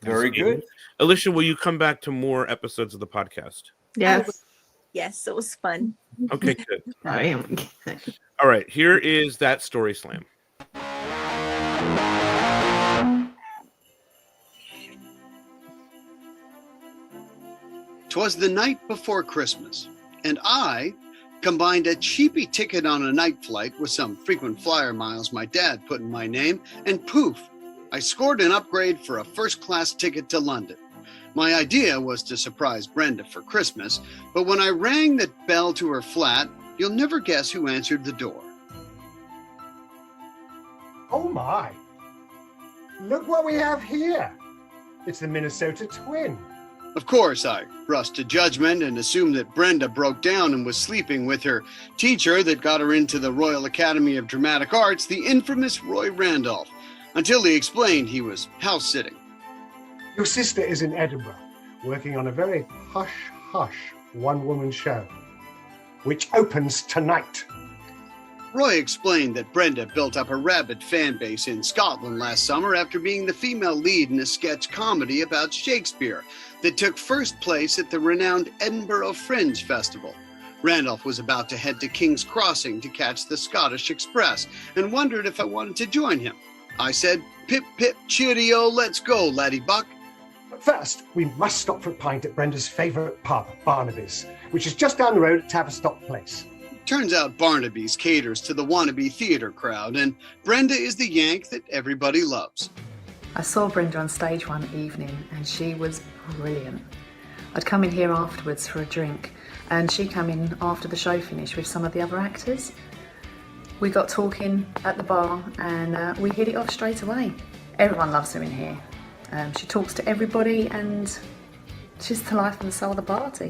Very good. Alicia, will you come back to more episodes of the podcast? Yes, it was fun. Okay, good. All right, here is that story slam. 'Twas the night before Christmas, and I combined a cheapy ticket on a night flight with some frequent flyer miles my dad put in my name, and poof, I scored an upgrade for a first-class ticket to London. My idea was to surprise Brenda for Christmas, but when I rang the bell to her flat, you'll never guess who answered the door. Oh my! Look what we have here! It's the Minnesota Twin. Of course, I rushed to judgment and assumed that Brenda broke down and was sleeping with her teacher that got her into the Royal Academy of Dramatic Arts, the infamous Roy Randolph, until he explained he was house-sitting. Your sister is in Edinburgh, working on a very hush-hush one-woman show, which opens tonight. Roy explained that Brenda built up a rabid fan base in Scotland last summer after being the female lead in a sketch comedy about Shakespeare that took first place at the renowned Edinburgh Fringe Festival. Randolph was about to head to King's Crossing to catch the Scottish Express and wondered if I wanted to join him. I said, "Pip, pip, cheerio, let's go, laddie buck." But first, we must stop for a pint at Brenda's favourite pub, Barnaby's, which is just down the road at Tavistock Place. Turns out Barnaby's caters to the wannabe theater crowd, and Brenda is the Yank that everybody loves. I saw Brenda on stage one evening and she was brilliant. I'd come in here afterwards for a drink and she came in after the show finished with some of the other actors. We got talking at the bar and we hit it off straight away. Everyone loves her in here. She talks to everybody and she's the life and the soul of the party.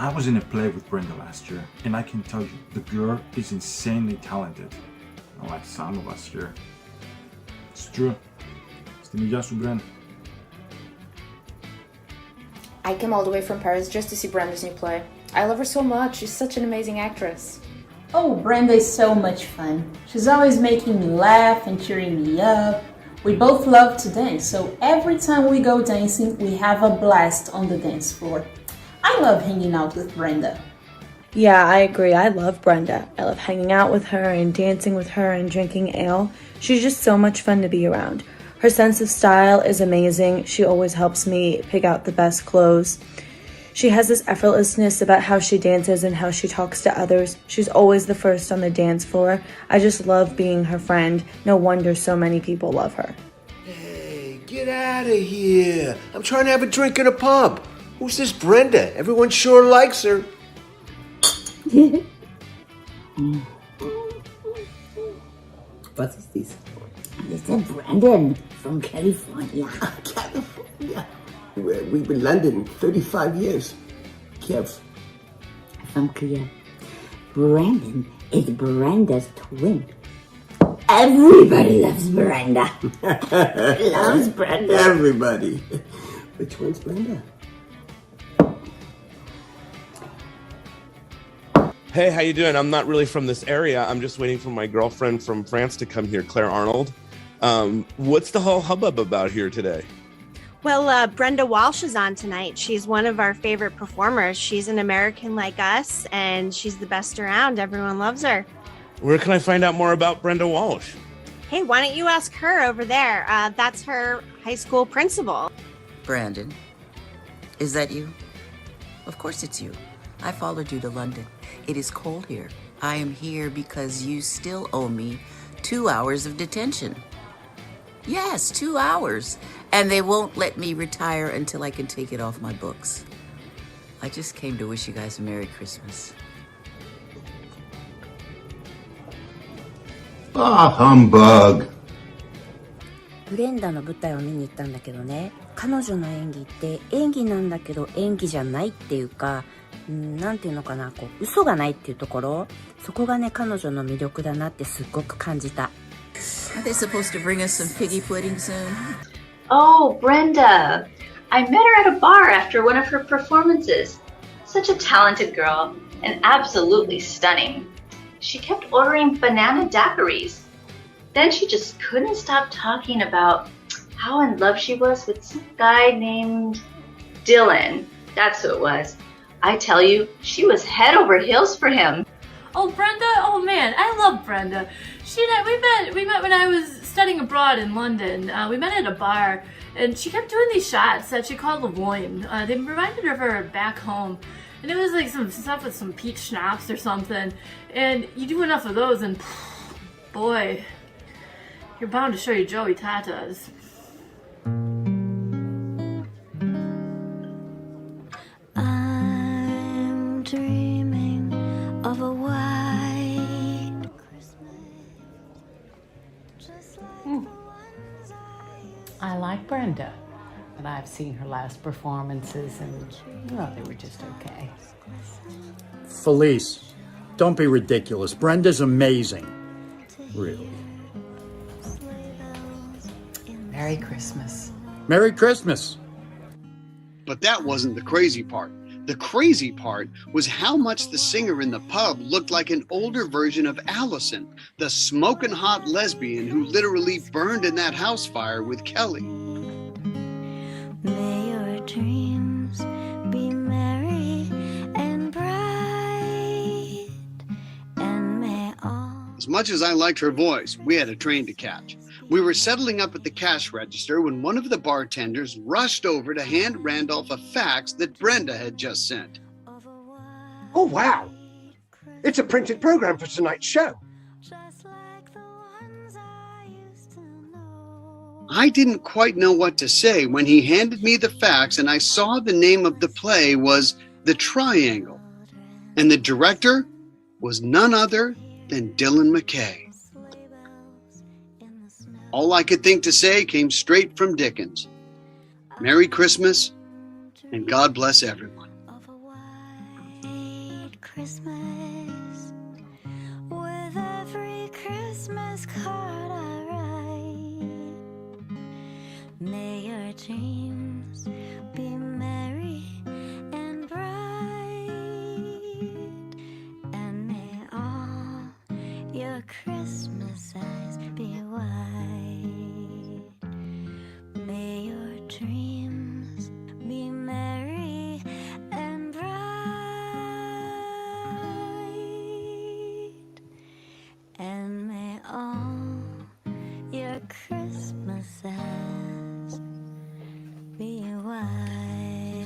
I was in a play with Brenda last year, and I can tell you, the girl is insanely talented. I like some of us here. It's true. Brenda. I came all the way from Paris just to see Brenda's new play. I love her so much. She's such an amazing actress. Oh, Brenda is so much fun. She's always making me laugh and cheering me up. We both love to dance, so every time we go dancing, we have a blast on the dance floor. I love hanging out with Brenda. Yeah, I agree. I love Brenda. I love hanging out with her and dancing with her and drinking ale. She's just so much fun to be around. Her sense of style is amazing. She always helps me pick out the best clothes. She has this effortlessness about how she dances and how she talks to others. She's always the first on the dance floor. I just love being her friend. No wonder so many people love her. Hey, get out of here. I'm trying to have a drink in a pub. Who's this Brenda? Everyone sure likes her. What is this? This is Brandon from California. California? We've been in London 35 years. Kiev. From Kiev. Brandon is Brenda's twin. Everybody loves Brenda. Loves Brenda. Everybody. Which one's Brenda? Hey, how you doing? I'm not really from this area. I'm just waiting for my girlfriend from France to come here, Claire Arnold. What's the whole hubbub about here today? Well, Brenda Walsh is on tonight. She's one of our favorite performers. She's an American like us, and she's the best around. Everyone loves her. Where can I find out more about Brenda Walsh? Hey, why don't you ask her over there? That's her high school principal. Brandon, is that you? Of course it's you. I followed you to London. It is cold here. I am here because you still owe me 2 hours of detention. Yes, 2 hours. And they won't let me retire until I can take it off my books. I just came to wish you guys a Merry Christmas. Ah, humbug. ブレンダの舞台を見に行ったんだけどね、彼女の演技って演技なんだけど演技じゃないっていうか、なんていうのかな、こう嘘がないっていうところ、そこがね彼女の魅力だなってすっごく感じた。Are they supposed to bring us some piggy pudding soon? Oh, Brenda. I met her at a bar after one of her performances. Such a talented girl and absolutely stunning. She kept ordering banana daiquiris. Then she just couldn't stop talking about how in love she was with some guy named Dylan. That's who it was. I tell you, she was head over heels for him. Oh, Brenda? Oh man, I love Brenda. She and I, we met when I was studying abroad in London. We met at a bar, and she kept doing these shots that she called Lavoine. They reminded her of her back home, and it was like some stuff with some peach schnapps or something. And you do enough of those, and boy, you're bound to show your Joey Tatas. I'm dreaming of a white I like Brenda, but I've seen her last performances and, well, they were just okay. Felice, don't be ridiculous. Brenda's amazing. Really. Merry Christmas. Merry Christmas. But that wasn't the crazy part. The crazy part was how much the singer in the pub looked like an older version of Allison, the smoking hot lesbian who literally burned in that house fire with Kelly. May your dreams be merry and bright, and may all... As much as I liked her voice, we had a train to catch. We were settling up at the cash register when one of the bartenders rushed over to hand Randolph a fax that Brenda had just sent. Oh, wow. It's a printed program for tonight's show. I didn't quite know what to say when he handed me the fax and I saw the name of the play was The Triangle. And the director was none other than Dylan McKay. All I could think to say came straight from Dickens. Merry Christmas, and God bless everyone. Christmas, with every Christmas card I write. May your dreams be merry and bright, and may all your Christmases be white. May your dreams be merry and bright, and may all your Christmases be white.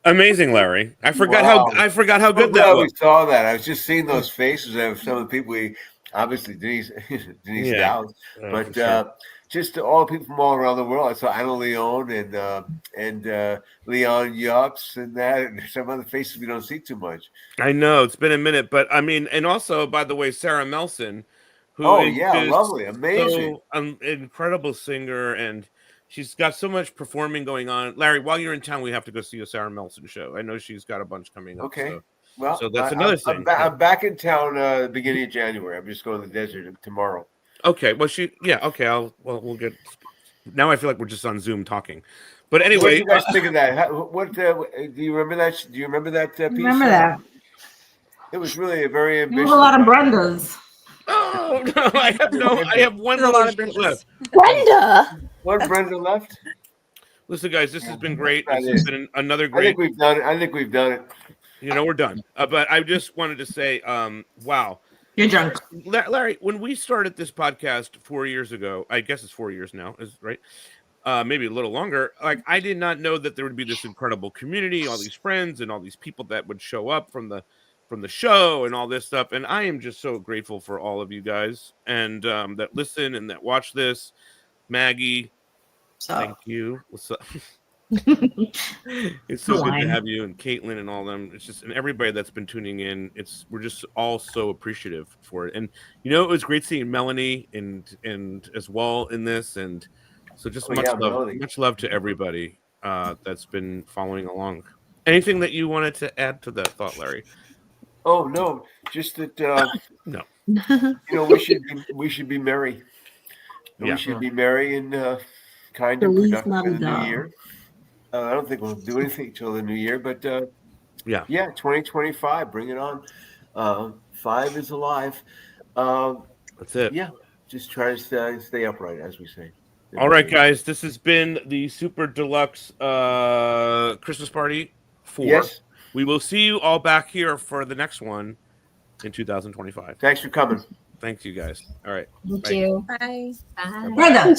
Amazing, Larry. I forgot Wow. how good I'm that glad we was. saw that. I was just seeing those faces of some of the people we obviously Denise Yeah. Dowd, Oh, but for sure. just all the people from all around the world. I saw Anna Leon and Leon Yops and that, and some other faces we don't see too much. I know it's been a minute, but I mean, and also, by the way, Sarah Melson, who Oh, is yeah, just lovely, amazing. so incredible singer, and she's got so much performing going on. Larry, while you're in town, we have to go see a Sarah Melson show. I know she's got a bunch coming up. Okay. So, Well, so that's another thing. I'm back in town beginning of January. I'm just going to the desert tomorrow. Okay. Well, okay. We'll get. Now I feel like we're just on Zoom talking, But anyway, what do you guys think of that? Do you remember that? Do you remember that piece? Remember that? It was really a very There ambitious. was a lot of Brendas. Oh no, I have one more left. Brenda. One Brenda left. Listen, guys, this has been great. This has been another great. I think we've done it. I think we've done it. You know, we're done. But I just wanted to say, wow. You're drunk. Larry, when we started this podcast 4 years ago, I guess it's 4 years now, is right? Maybe a little longer. Like, I did not know that there would be this incredible community, all these friends and all these people that would show up from the show and all this stuff. And I am just so grateful for all of you guys and that listen and that watch this. Maggie, thank you. What's up? It's so good to have you and Caitlin and all them. It's just, and everybody that's been tuning in. We're just all so appreciative for it. And you know, it was great seeing Melanie and as well in this. And so just much love to everybody that's been following along. Anything that you wanted to add to that thought, Larry? Oh no, just that no. You know, we should be merry. We should be merry and kind and productive in the new year. I don't think we'll do anything till the new year, but 2025, bring it on. 5 is alive. That's it. Yeah, just try to stay upright, as we say. All right, guys, this has been the Super Deluxe Christmas Party 4. Yes. We will see you all back here for the next one in 2025. Thanks for coming. Thanks, you guys. All right. Thank Bye. you. Bye. Brenda.